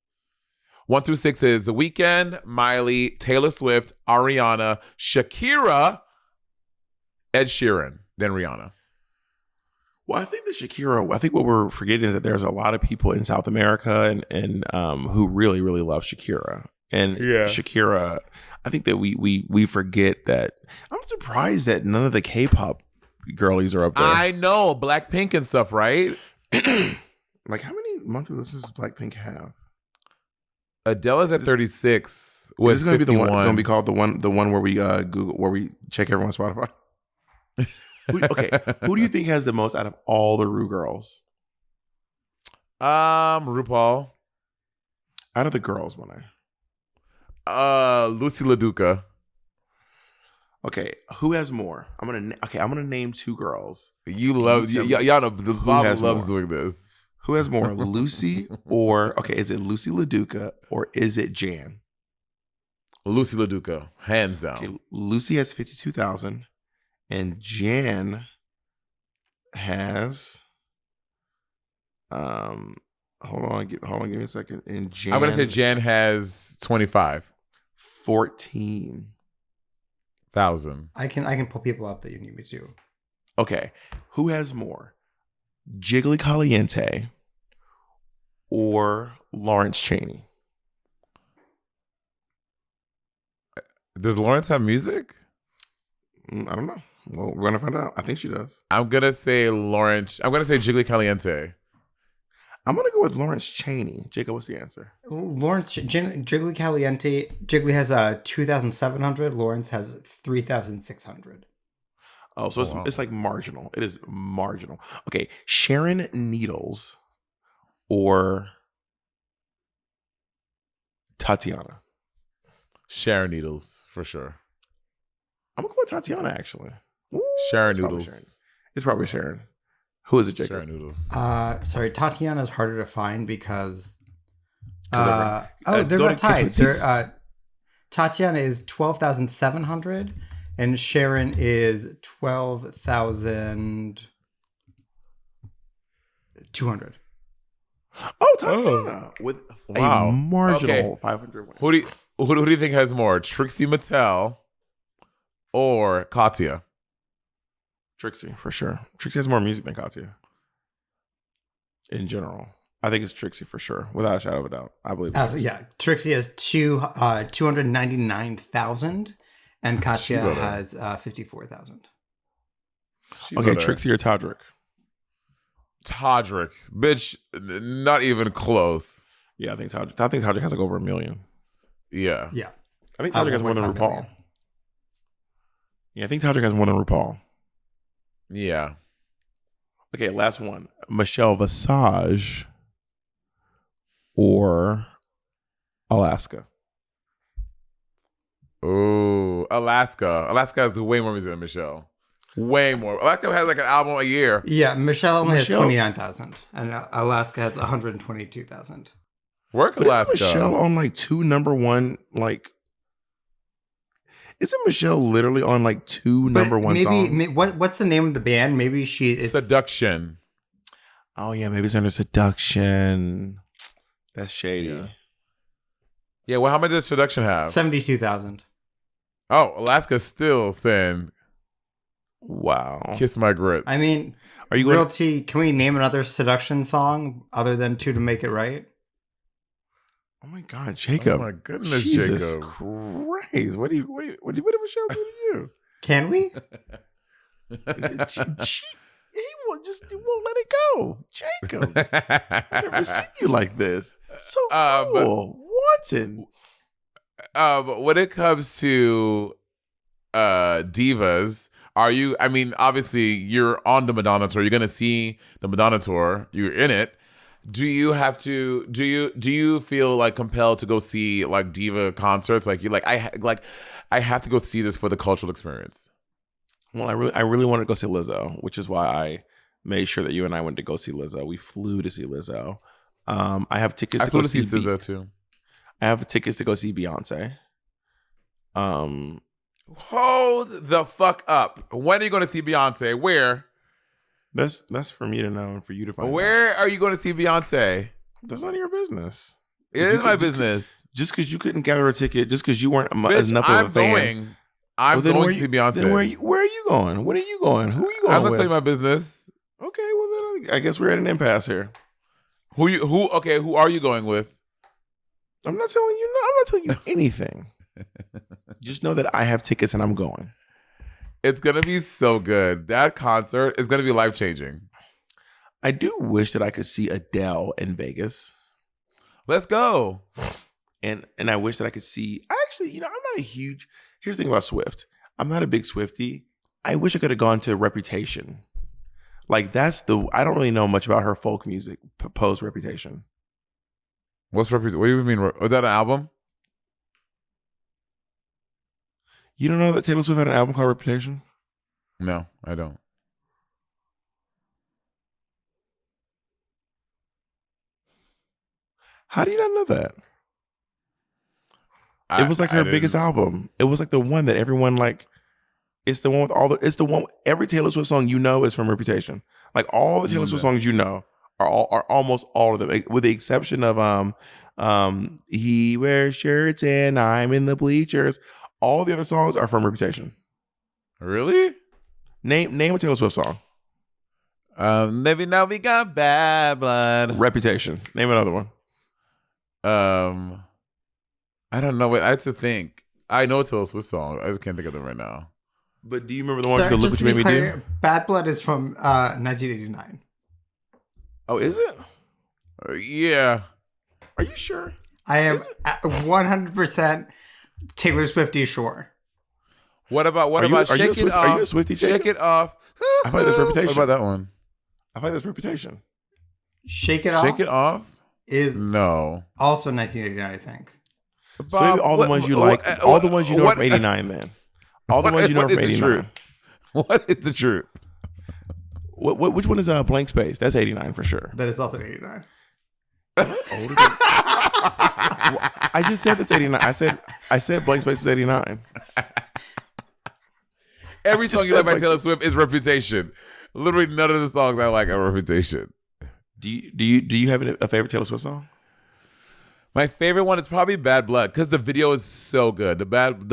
1 through 6 is The Weeknd, Miley, Taylor Swift, Ariana, Shakira, Ed Sheeran, then Rihanna. Well, I think what we're forgetting is that there's a lot of people in South America and who really, really love Shakira. And Shakira, I think that we forget that. I'm surprised that none of the K-pop girlies are up there. I know, Blackpink and stuff, right? Like, how many monthly listeners does Blackpink have? Adele is at 36 Is with this going to be the 51. one? Going to be called the one where we Google, where we check everyone's Spotify? Who do you think has the most out of all the Rue girls? RuPaul. Out of the girls, Monet. Lucy LaDuca. Okay, who has more? I'm gonna name two girls. Y'all know Bob has loves more? doing this. Who has more, Lucy or is it Lucy LaDuca or is it Jan? Lucy LaDuca, hands down. Okay, Lucy has 52,000, and Jan has hold on, give me a second. And Jan, I'm gonna say Jan has 25,000. 14,000. I can pull people up that you need me to. Okay, who has more, Jiggly Caliente or Lawrence Chaney? Does Lawrence have music? I don't know. Well, we're gonna find out. I think she does. I'm gonna say Lawrence. I'm gonna say Jiggly Caliente. I'm gonna go with Lawrence Chaney. Jacob, what's the answer? Lawrence Jiggly Caliente. Jiggly has 2,700. Lawrence has 3,600. Oh, so it's like marginal. It is marginal. Okay, Sharon Needles or Tatiana? Sharon Needles for sure. I'm gonna go with Tatiana actually. Ooh, Sharon it's probably Noodles. Sharon. It's probably Sharon. Who is it, Jacob? Sharon Noodles. Sorry, Tatiana's harder to find because. Go they're to not tied. Kitchen They're, Tatiana is 12,700, and Sharon is 12,200. Oh, Tatiana with Wow. a marginal Okay. 500 win. Who do you think has more, Trixie Mattel or Katya? Trixie, for sure. Trixie has more music than Katya. In general. I think it's Trixie for sure, without a shadow of a doubt. I believe it's Trixie. Yeah, Trixie has 299,000, and Katya has 54,000. Okay, Trixie or Todrick? Todrick. Bitch, not even close. Yeah, I think Todrick has like over 1 million. Yeah. Yeah. I think Todrick has more than 1.5 RuPaul. million. Yeah, I think Todrick has more than RuPaul. Yeah. Okay, last one. Michelle Visage or Alaska? Oh, Alaska. Alaska has way more music than Michelle. Way more. Alaska has like an album a year. Yeah, Michelle only has Michelle- 29,000, and Alaska has 122,000. Work But Alaska. isn't Michelle on like two number one, like... Isn't Michelle literally on like two number one songs? What's the name of the band? Maybe it's Seduction. Oh yeah, maybe it's under Seduction. That's shady. Yeah, well, how much does Seduction have? 72,000. Oh, Alaska's still saying Wow. Kiss My Grits. I mean, Are you going? Realty, can we name another Seduction song other than Two to Make It Right? Oh my God, Jacob! Oh my goodness, Jesus Jacob. Christ! What did Michelle do to you? Can we? He won't let it go, Jacob. I've never seen you like this. So cool, wanton. When it comes to divas, are you? I mean, obviously, you're on the Madonna tour. You're gonna see the Madonna tour. You're in it. Do you have to? Do you feel like compelled to go see like diva concerts? Like I have to go see this for the cultural experience. Well, I really wanted to go see Lizzo, which is why I made sure that you and I went to go see Lizzo. We flew to see Lizzo. I have tickets. I flew to see SZA too. I have tickets to go see Beyonce. Hold the fuck up. When are you going to see Beyonce? Where? That's for me to know and for you to find out. Where are you going to see Beyonce? That's none of your business. It is my business. Just because you couldn't gather a ticket, just because you weren't Bitch, enough of a fan. I'm then going where to see you- Beyonce. Then where are you going? When are you going? Who are you going I'm not with? telling you my business. Okay, well then I guess we're at an impasse here. Who are you going with? I'm not telling you. I'm not telling you anything. Just know that I have tickets and I'm going. It's going to be so good. That concert is going to be life-changing. I do wish that I could see Adele in Vegas. Let's go. and I wish that I could see. I actually, I'm not a huge. Here's the thing about Swift. I'm not a big Swiftie. I wish I could have gone to Reputation. Like I don't really know much about her folk music post Reputation. What do you mean? Was that an album? You don't know that Taylor Swift had an album called Reputation? No, I don't. How do you not know that? It was like her biggest album. It was like the one that everyone like. It's the one with it's the one every Taylor Swift song is from Reputation. Like all the Taylor Swift songs are almost all of them, with the exception of he wears shirts and I'm in the bleachers. All the other songs are from Reputation. Really? Name a Taylor Swift song. Maybe now we got bad blood. Reputation. Name another one. I don't know. I had to think. I know a Taylor Swift song. I just can't think of them right now. But do you remember the one with Look What You Made Me Do? Bad Blood is from 1989. Oh, is it? Yeah. Are you sure? I am 100% Taylor Swiftie sure. What about Shake It Off? Are you a Swiftie? Shake It Off. I thought that's Reputation. What about that one? I thought that's Reputation. Shake It Off. Shake It Off is also 1989, I think. So maybe all the ones you like, all the ones you know from 89, man. All the ones you know from 89. What is the truth? Which one is Blank Space? That's 89 for sure. That is also 89. I just said that's 89. I said Blank Space is 89. Every song you like by Taylor Swift is Reputation. Literally none of the songs I like are Reputation. Do you have a favorite Taylor Swift song? My favorite one is probably Bad Blood because the video is so good. The Bad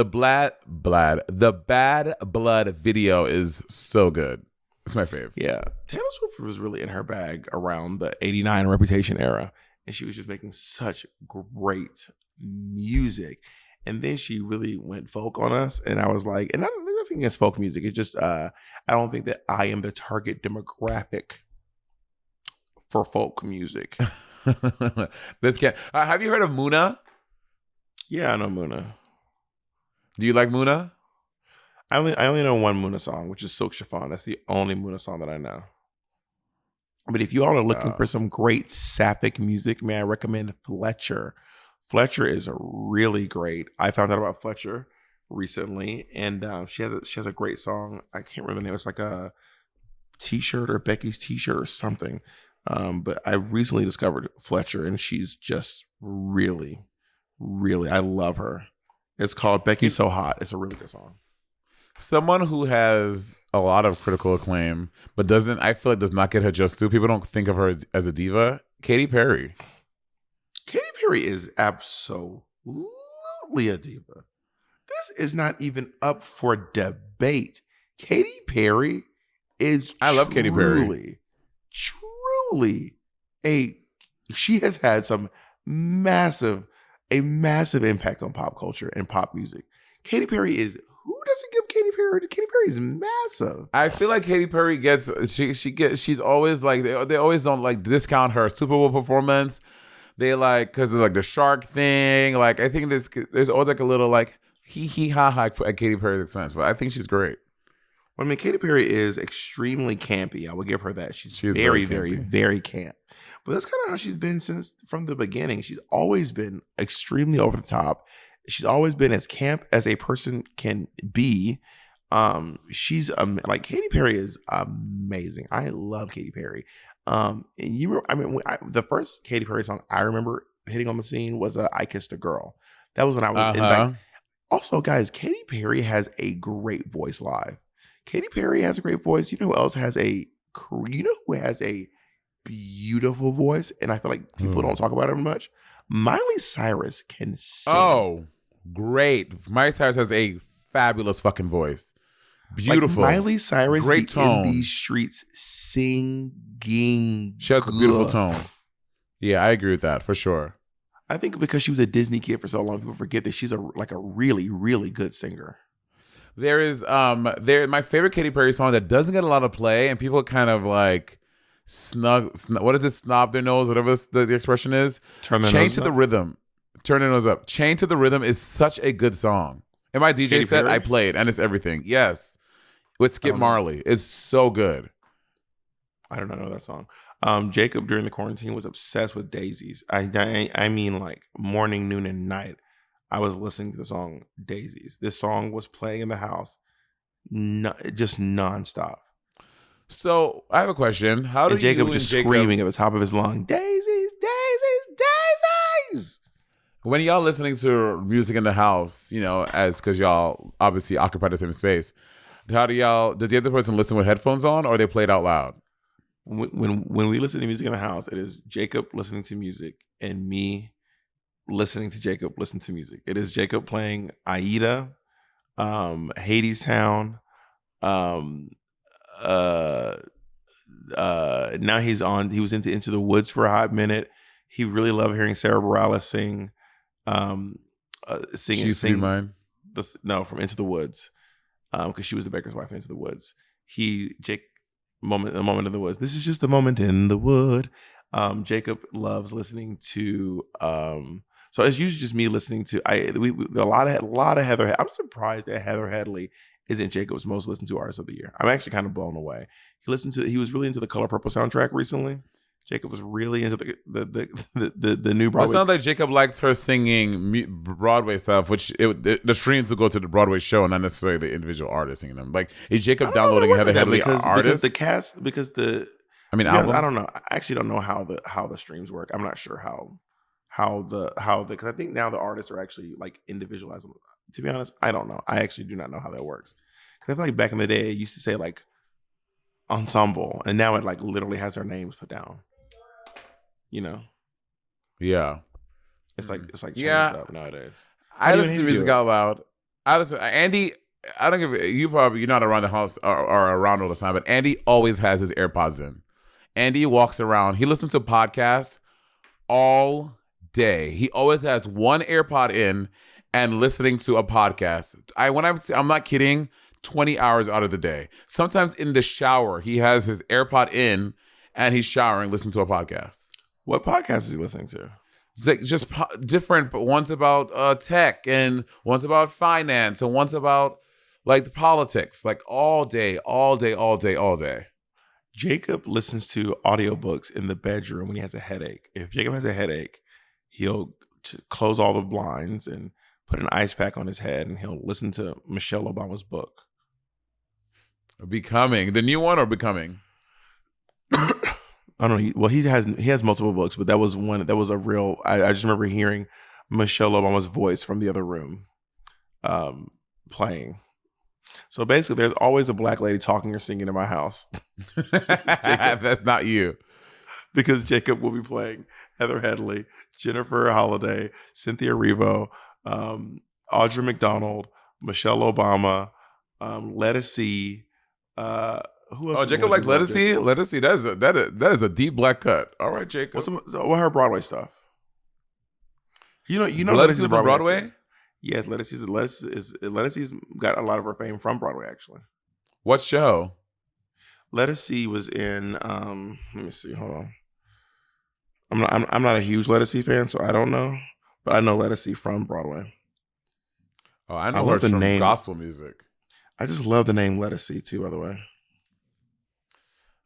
Blood video is so good. It's my favorite. Yeah, Taylor Swift was really in her bag around the 89 Reputation era, and she was just making such great music. And then she really went folk on us, and I was like, and I don't think against folk music. It's just I don't think that I am the target demographic for folk music. This can't. Have you heard of Muna? Yeah, I know Muna. Do you like Muna? I only know one Muna song, which is Silk Chiffon. That's the only Muna song that I know. But if you all are looking for some great sapphic music, may I recommend Fletcher. Fletcher is really great. I found out about Fletcher recently, and she has a great song. I can't remember the name. It's like a T-shirt or Becky's T-shirt or something. But I recently discovered Fletcher, and she's just really, really, I love her. It's called Becky's So Hot. It's a really good song. Someone who has a lot of critical acclaim, but I feel like does not get her just due. People don't think of her as a diva. Katy Perry. Katy Perry is absolutely a diva. This is not even up for debate. Katy Perry is I love Katy Perry. Truly she has had a massive impact on pop culture and pop music. Katy Perry who doesn't give Katy Perry? Katy Perry is massive. I feel like Katy Perry she's always like they always don't like discount her Super Bowl performance. They like because of like the shark thing. Like I think there's always like a little like hee ha ha at Katy Perry's expense, but I think she's great. Well, I mean, Katy Perry is extremely campy. I will give her that. She's very, very, very camp. But that's kind of how she's been from the beginning. She's always been extremely over the top. She's always been as camp as a person can be. She's like Katy Perry is amazing. I love Katy Perry. And the first Katy Perry song I remember hitting on the scene was "I Kissed a Girl." That was when I was in like. Also, guys, Katy Perry has a great voice live. Katy Perry has a great voice. You know who else has a beautiful voice? And I feel like people don't talk about it much. Miley Cyrus can sing. Oh, great. Miley Cyrus has a fabulous fucking voice. Beautiful. Like Miley Cyrus great tone. In these streets singing. She has a beautiful tone. Yeah, I agree with that for sure. I think because she was a Disney kid for so long, people forget that she's a really, really good singer. There is my favorite Katy Perry song that doesn't get a lot of play and people kind of like snob their nose, whatever the expression is. Turn their Change nose to up? the rhythm. Turn It Up. Chain to the Rhythm is such a good song. In my DJ Katy set, Perry? I played, and it's everything. Yes. With Skip don't know. Marley. It's so good. I do not know that song. Jacob during the quarantine was obsessed with Daisies. I mean like morning, noon, and night. I was listening to the song Daisies. This song was playing in the house, just nonstop. So I have a question. How do And Jacob you just and screaming at the top of his lung, Daisies, Daisies, Daisies. when y'all listening to music in the house, because y'all obviously occupy the same space, does the other person listen with headphones on or they play it out loud? When we listen to music in the house, it is Jacob listening to music and me listening to Jacob listen to music. It is Jacob playing Aida, Hades Town. Now he was into the Woods for a hot minute. He really loved hearing Sarah Bareilles sing Sing Mine. From Into the Woods, because she was the baker's wife in Into the Woods. A moment in the woods. This is just a moment in the wood. Jacob loves listening to. So it's usually just me listening to. A lot of Heather. I'm surprised that Heather Headley isn't Jacob's most listened to artist of the year. I'm actually kind of blown away. He was really into the Color Purple soundtrack recently. Jacob was really into the new Broadway. It sounds like Jacob likes her singing Broadway stuff, which the streams will go to the Broadway show, not necessarily the individual artist singing them. Like, is Jacob downloading Heather Headley artists? Albums? I don't know. I actually don't know how the streams work. I'm not sure how because I think now the artists are actually like individualized. To be honest, I don't know. I actually do not know how that works. Because I feel like back in the day, it used to say like ensemble, and now it like literally has their names put down. Yeah. It's like changed up nowadays. I listen to music out loud. Andy, I don't give you're not around the house or around all the time, but Andy always has his AirPods in. Andy walks around. He listens to podcasts all day. He always has one AirPod in and listening to a podcast. I'm not kidding, 20 hours out of the day. Sometimes in the shower, he has his AirPod in and he's showering, listening to a podcast. What podcast is he listening to? It's like just different, but one's about tech and one's about finance and one's about like the politics, like all day. Jacob listens to audiobooks in the bedroom when he has a headache. If Jacob has a headache, he'll close all the blinds and put an ice pack on his head and he'll listen to Michelle Obama's book. Becoming. The new one or Becoming? I don't know. Well, he has multiple books, but that was one. That was a real. I just remember hearing Michelle Obama's voice from the other room, playing. So basically, there's always a black lady talking or singing in my house. That's not you, because Jacob will be playing Heather Headley, Jennifer Holliday, Cynthia Erivo, Audra McDonald, Michelle Obama, Lettucey. Who else? Oh, Jacob likes Lettucey. Lettucey, that is a deep black cut. All right, Jacob. What her Broadway stuff? You know, Lettucey's from Broadway. Yes, Lettucey's got a lot of her fame from Broadway, actually. What show? Lettucey was in. Let me see. Hold on. I'm not a huge Lettucey fan, so I don't know, but I know Lettucey from Broadway. Oh, I know her from gospel music. I just love the name Lettucey too. By the way.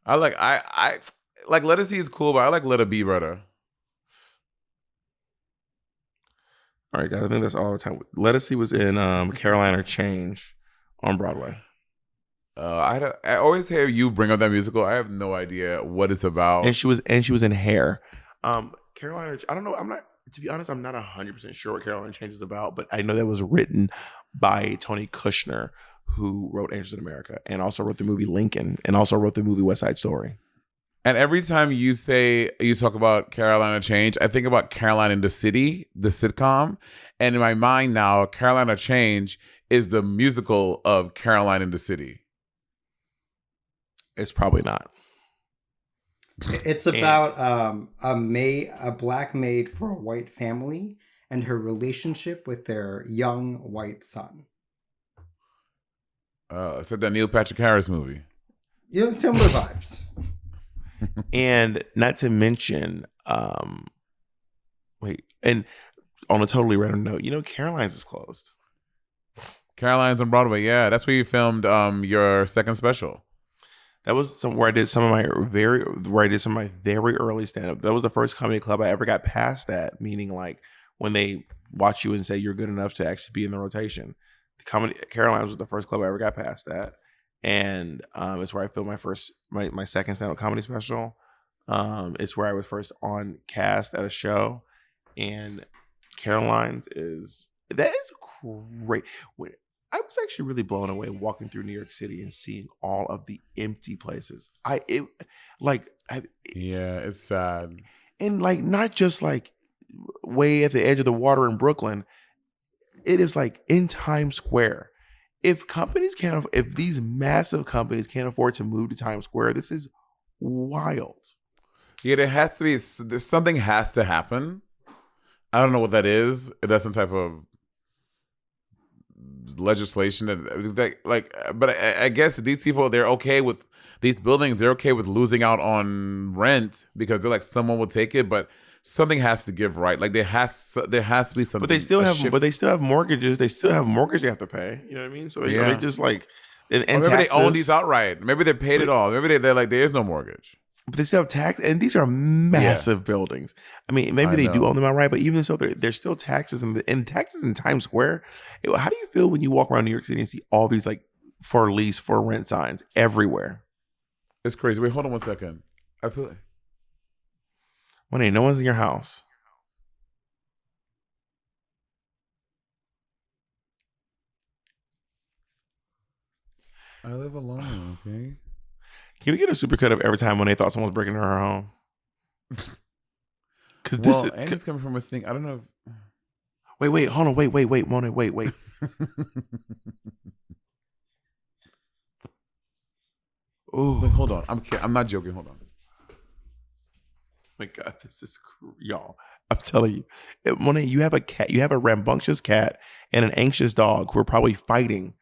I like Lettucey is cool, but I like Let It Be better. All right, guys. I think that's all the time. Lettucey was in Caroline or Change on Broadway. I always hear you bring up that musical. I have no idea what it's about. And she was in Hair. Caroline, I don't know. To be honest, I'm not 100% sure what Caroline Change is about, but I know that was written by Tony Kushner, who wrote Angels in America and also wrote the movie Lincoln and also wrote the movie West Side Story. And every time you talk about Carolina Change, I think about Caroline in the City, the sitcom. And in my mind now, Carolina Change is the musical of Caroline in the City. It's probably not. It's about a black maid for a white family and her relationship with their young white son. It's like that Neil Patrick Harris movie. Yeah, similar vibes. And not to mention, on a totally random note, Caroline's is closed. Caroline's on Broadway. Yeah, that's where you filmed your second special. That was where I did some of my very early stand up. That was the first comedy club I ever got past that, meaning like when they watch you and say you're good enough to actually be in the rotation. Caroline's was the first club I ever got past that, and it's where I filmed my second stand up comedy special. It's where I was first on cast at a show, and Caroline's is great. I was actually really blown away walking through New York City and seeing all of the empty places. It's sad. And like not just like way at the edge of the water in Brooklyn. It is like in Times Square. If these massive companies can't afford to move to Times Square, this is wild. Yeah, something has to happen. I don't know what that is. That's some type of legislation but I guess these people, they're okay with these buildings. They're okay with losing out on rent because they're like, someone will take it, but something has to give, right? Like there has to be something. But they still have mortgages. They still have mortgage they have to pay. You know what I mean? So they just like and maybe taxes. they own these outright. Maybe they paid it all. Maybe they're like, there is no mortgage. But they still have tax, and these are massive buildings. I mean, maybe they do own them outright, but even so, there's still taxes and taxes in Times Square. How do you feel when you walk around New York City and see all these like for lease, for rent signs everywhere? It's crazy. Wait, hold on one second. I feel like Monet, no one's in your house. I live alone. Okay. Can we get a supercut of every time Monet thought someone was breaking into her home? Because Andy's coming from a thing. I don't know. Wait, hold on. Wait, Monet, wait. Oh, hold on. I'm not joking. Hold on. My God, this is y'all. I'm telling you, Monet, you have a cat. You have a rambunctious cat and an anxious dog who are probably fighting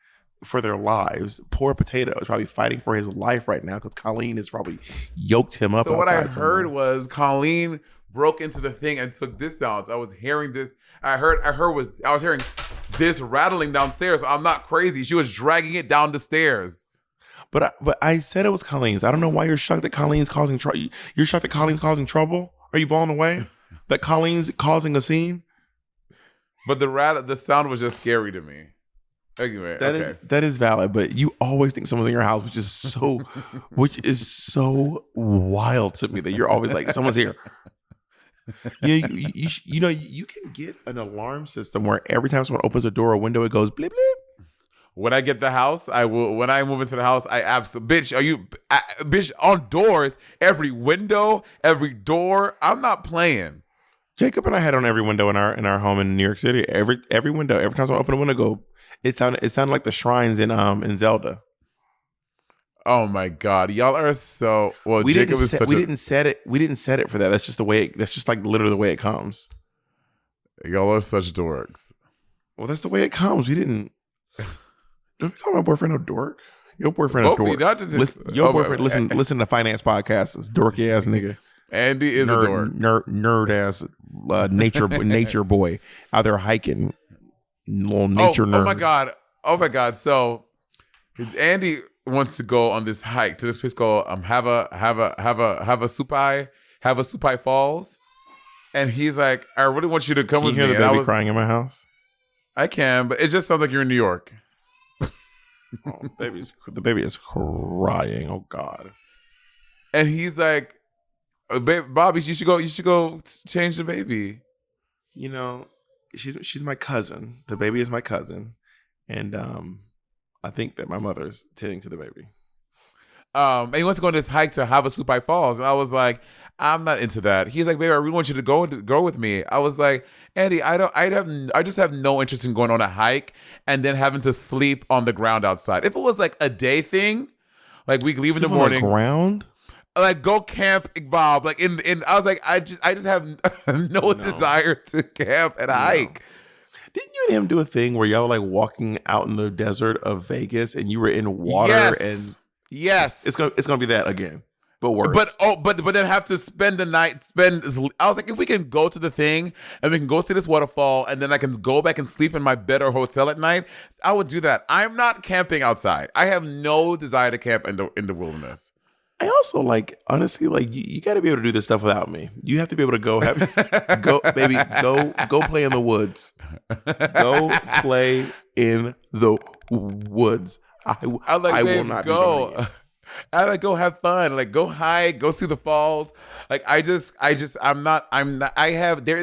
for their lives. Poor Potato is probably fighting for his life right now because Colleen has probably yoked him up. So what I heard was Colleen broke into the thing and took this down. So I was hearing this. I was hearing this rattling downstairs. So I'm not crazy. She was dragging it down the stairs. But I said it was Colleen's. I don't know why you're shocked that Colleen's causing trouble. You're shocked that Colleen's causing trouble? Are you blown away that Colleen's causing a scene? But the sound was just scary to me. Anyway, that is valid, but you always think someone's in your house, which is so wild to me that you're always like, someone's here. You can get an alarm system where every time someone opens a door or window, it goes blip blip. When I get the house, I will. When I move into the house, I absolutely bitch on doors, every window, every door. I'm not playing. Jacob and I had on every window in our home in New York City. Every window, every time someone open a window, go. It sounded like the shrines in Zelda. Oh my God, y'all are so well. We didn't set it for that. That's just the way. That's just like literally the way it comes. Y'all are such dorks. Well, that's the way it comes. We didn't. Don't call my boyfriend a dork. Your boyfriend a dork. Listen to finance podcasts. This dorky ass nigga. Andy is a dork. Nerd ass nature boy out there hiking. Little nature nerd. Oh my God. So Andy wants to go on this hike to this place called Havasupai Falls, and he's like, I really want you to come with me. Can you hear the baby crying in my house? I can, but it just sounds like you're in New York. Oh, the baby is crying. Oh God. And he's like, Bobby, you should go change the baby. You know, she's my cousin. The baby is my cousin, and I think that my mother's tending to the baby. And he wants to go on this hike to Havasupai Falls, and I was like, I'm not into that. He's like, baby, I really want you to go with me. I was like, Andy, I just have no interest in going on a hike and then having to sleep on the ground outside. If it was like a day thing, like we leave in the morning, on the ground, like go camp, Bob. Like in I was like, I just have no desire to camp and hike. Didn't you and him do a thing where y'all were like walking out in the desert of Vegas and you were in water? Yes. It's gonna be that again. but worse. But then have to spend the night. I was like, if we can go to the thing and we can go see this waterfall, and then I can go back and sleep in my bed or hotel at night, I would do that. I'm not camping outside. I have no desire to camp in the wilderness. I also honestly, you got to be able to do this stuff without me. You have to be able to go play in the woods. Go play in the woods. I will not be joining you. I like go have fun, like go hike, go see the falls. Like there is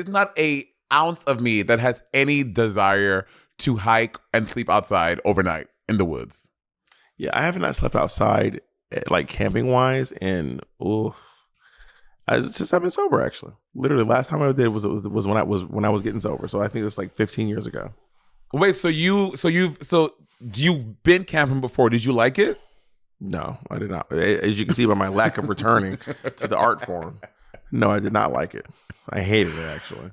not a ounce of me that has any desire to hike and sleep outside overnight in the woods. Yeah, I have not slept outside camping wise, and since I've been sober. Actually, literally, last time I did was when I was getting sober. So I think it's 15 years ago. Wait, so you've been camping before? Did you like it? No, I did not. As you can see by my lack of returning to the art form, no, I did not like it. I hated it actually.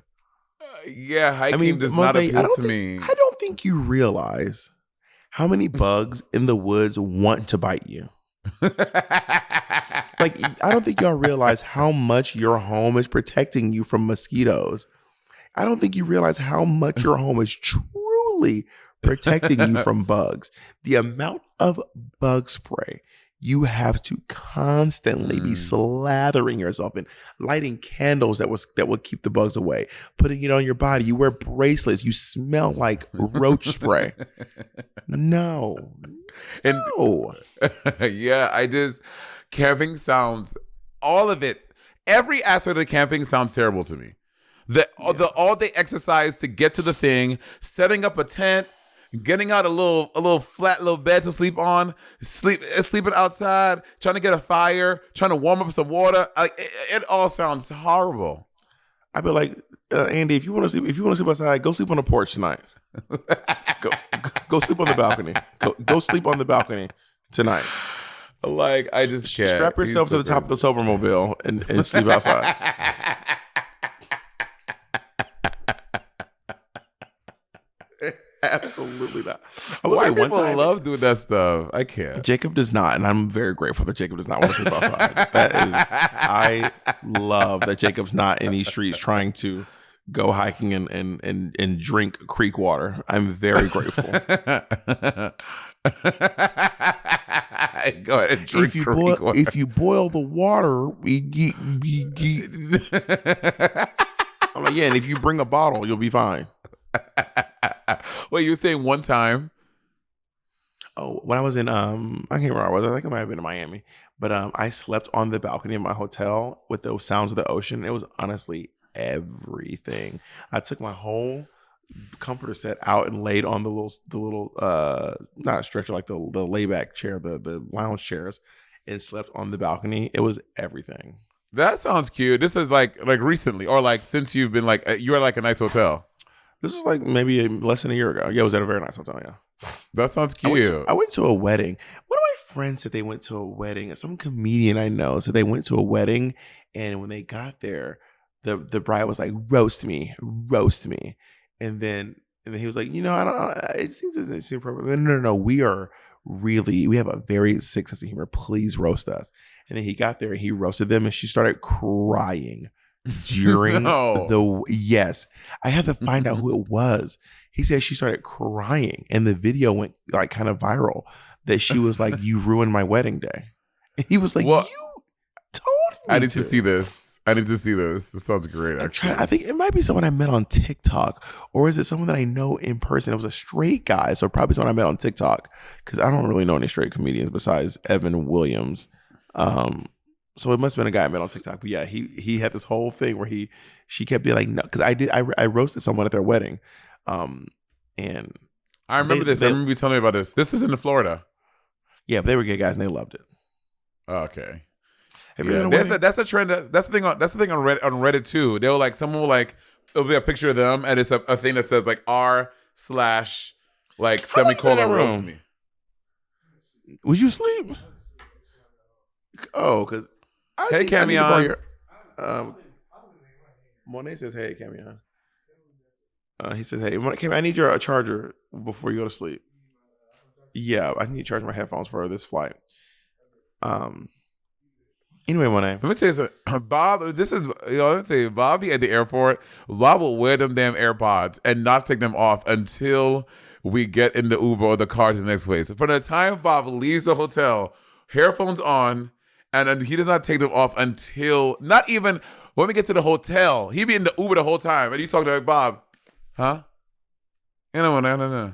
Yeah, hiking does not appeal to me. I don't think you realize how many bugs in the woods want to bite you. I don't think y'all realize how much your home is protecting you from mosquitoes. I don't think you realize how much your home is truly protecting you from bugs. The amount of bug spray you have to constantly be slathering yourself in, lighting candles that will keep the bugs away, putting it on your body. You wear bracelets. You smell like roach spray. No. Yeah, camping sounds, all of it, every aspect of camping sounds terrible to me. The all-day exercise to get to the thing, setting up a tent, getting out a little flat little bed to sleep on, sleeping outside, trying to get a fire, trying to warm up some water. It all sounds horrible. I'd be like, Andy, if you want to sleep outside, go sleep on the porch tonight. Go sleep on the balcony. Go sleep on the balcony tonight. I just can't. Strap yourself to the top of the Sobermobile and sleep outside. Absolutely not. Why people love doing that stuff? I can't. Jacob does not, and I'm very grateful that Jacob does not want to sleep outside. I love that Jacob's not in these streets trying to go hiking and drink creek water. I'm very grateful. Go ahead and drink water. If you boil the water, I'm like, yeah, and if you bring a bottle, you'll be fine. Wait, you were saying one time? Oh, when I was in I can't remember where I was. I think I might have been in Miami, but I slept on the balcony of my hotel with those sounds of the ocean. It was honestly everything. I took my whole comforter set out and laid on the little not stretcher, like the layback chair, the lounge chairs, and slept on the balcony. It was everything. That sounds cute. This is like recently, or since you've been you were like a nice hotel. This is maybe less than a year ago. Yeah, it was at a very nice hotel. Yeah, that sounds cute. I went to a wedding. One of my friends said they went to a wedding. Some comedian I know said they went to a wedding, and when they got there, the bride was like, roast me, and then he was like, I don't. It seems appropriate. No. We have a very sick sense of humor. Please roast us. And then he got there and he roasted them, and she started crying during yes. I had to find out who it was. He said she started crying, and the video went kind of viral that she was like, you ruined my wedding day. And he was like, you told me I need to see this. This sounds great, actually. I think it might be someone I met on TikTok, or is it someone that I know in person? It was a straight guy, so probably someone I met on TikTok, because I don't really know any straight comedians besides Evan Williams. So it must have been a guy I met on TikTok. But yeah, he had this whole thing where she kept being like, no, because I roasted someone at their wedding. And I remember this. I remember you telling me about this. This is in Florida. Yeah, but they were gay guys and they loved it. Okay. Yeah, that's a trend. That's the thing on Reddit too. They'll someone will it'll be a picture of them, and it's a thing that says r/ semicolon roast me. Would you sleep? Oh, because hey, Camion. Monet says, hey, Camion. He says, hey, Camion, I need your charger before you go to sleep. Yeah, I need to charge my headphones for this flight. Anyway, Monet. Let me tell you something. Bob, this is, let me tell you, Bobby at the airport, Bob will wear them damn AirPods and not take them off until we get in the Uber or the car to the next place. From the time Bob leaves the hotel, earphones on, and then he does not take them off until, not even when we get to the hotel. He be in the Uber the whole time. And you talking to Bob, huh? No.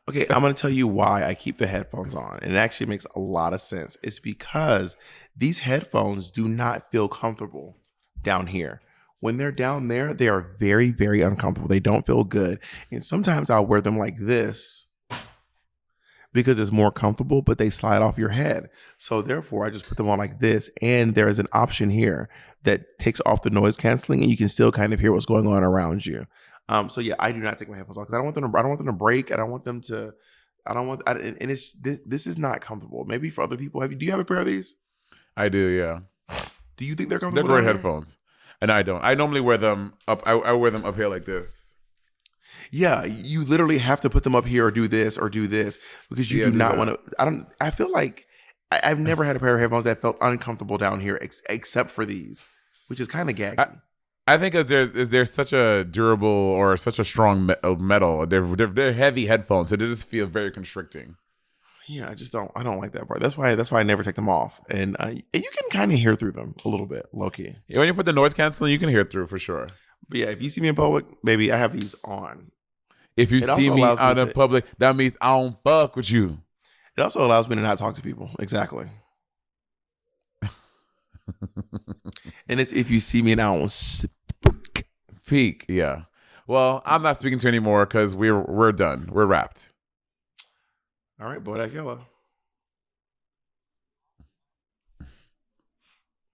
Okay, I'm going to tell you why I keep the headphones on. And it actually makes a lot of sense. It's because these headphones do not feel comfortable down here. When they're down there, they are very, very uncomfortable. They don't feel good. And sometimes I'll wear them like this because it's more comfortable, but they slide off your head. So therefore, I just put them on like this. And there is an option here that takes off the noise canceling, and you can still kind of hear what's going on around you. So yeah, I do not take my headphones off because I don't want them to break. And it's this is not comfortable. Maybe for other people. Do you have a pair of these? I do, yeah. Do you think they're They're comfortable? great headphones. And I don't. I normally wear them up. I wear them up here like this. Yeah, you literally have to put them up here or do this because you do not want to. I feel like I've never had a pair of headphones that felt uncomfortable down here except for these, which is kind of gaggy. I think there's such a durable or such a strong metal. They're heavy headphones, so they just feel very constricting. Yeah, I don't like that part. That's why I never take them off, and you can kind of hear through them a little bit, low key. Yeah, when you put the noise canceling, you can hear through for sure. But yeah, if you see me in public, baby, I have these on. If you see me out in public, that means I don't fuck with you. It also allows me to not talk to people. Exactly. And it's if you see me and I don't speak. Yeah. Well, I'm not speaking to you anymore because we're done. We're wrapped. All right, boy, that killer.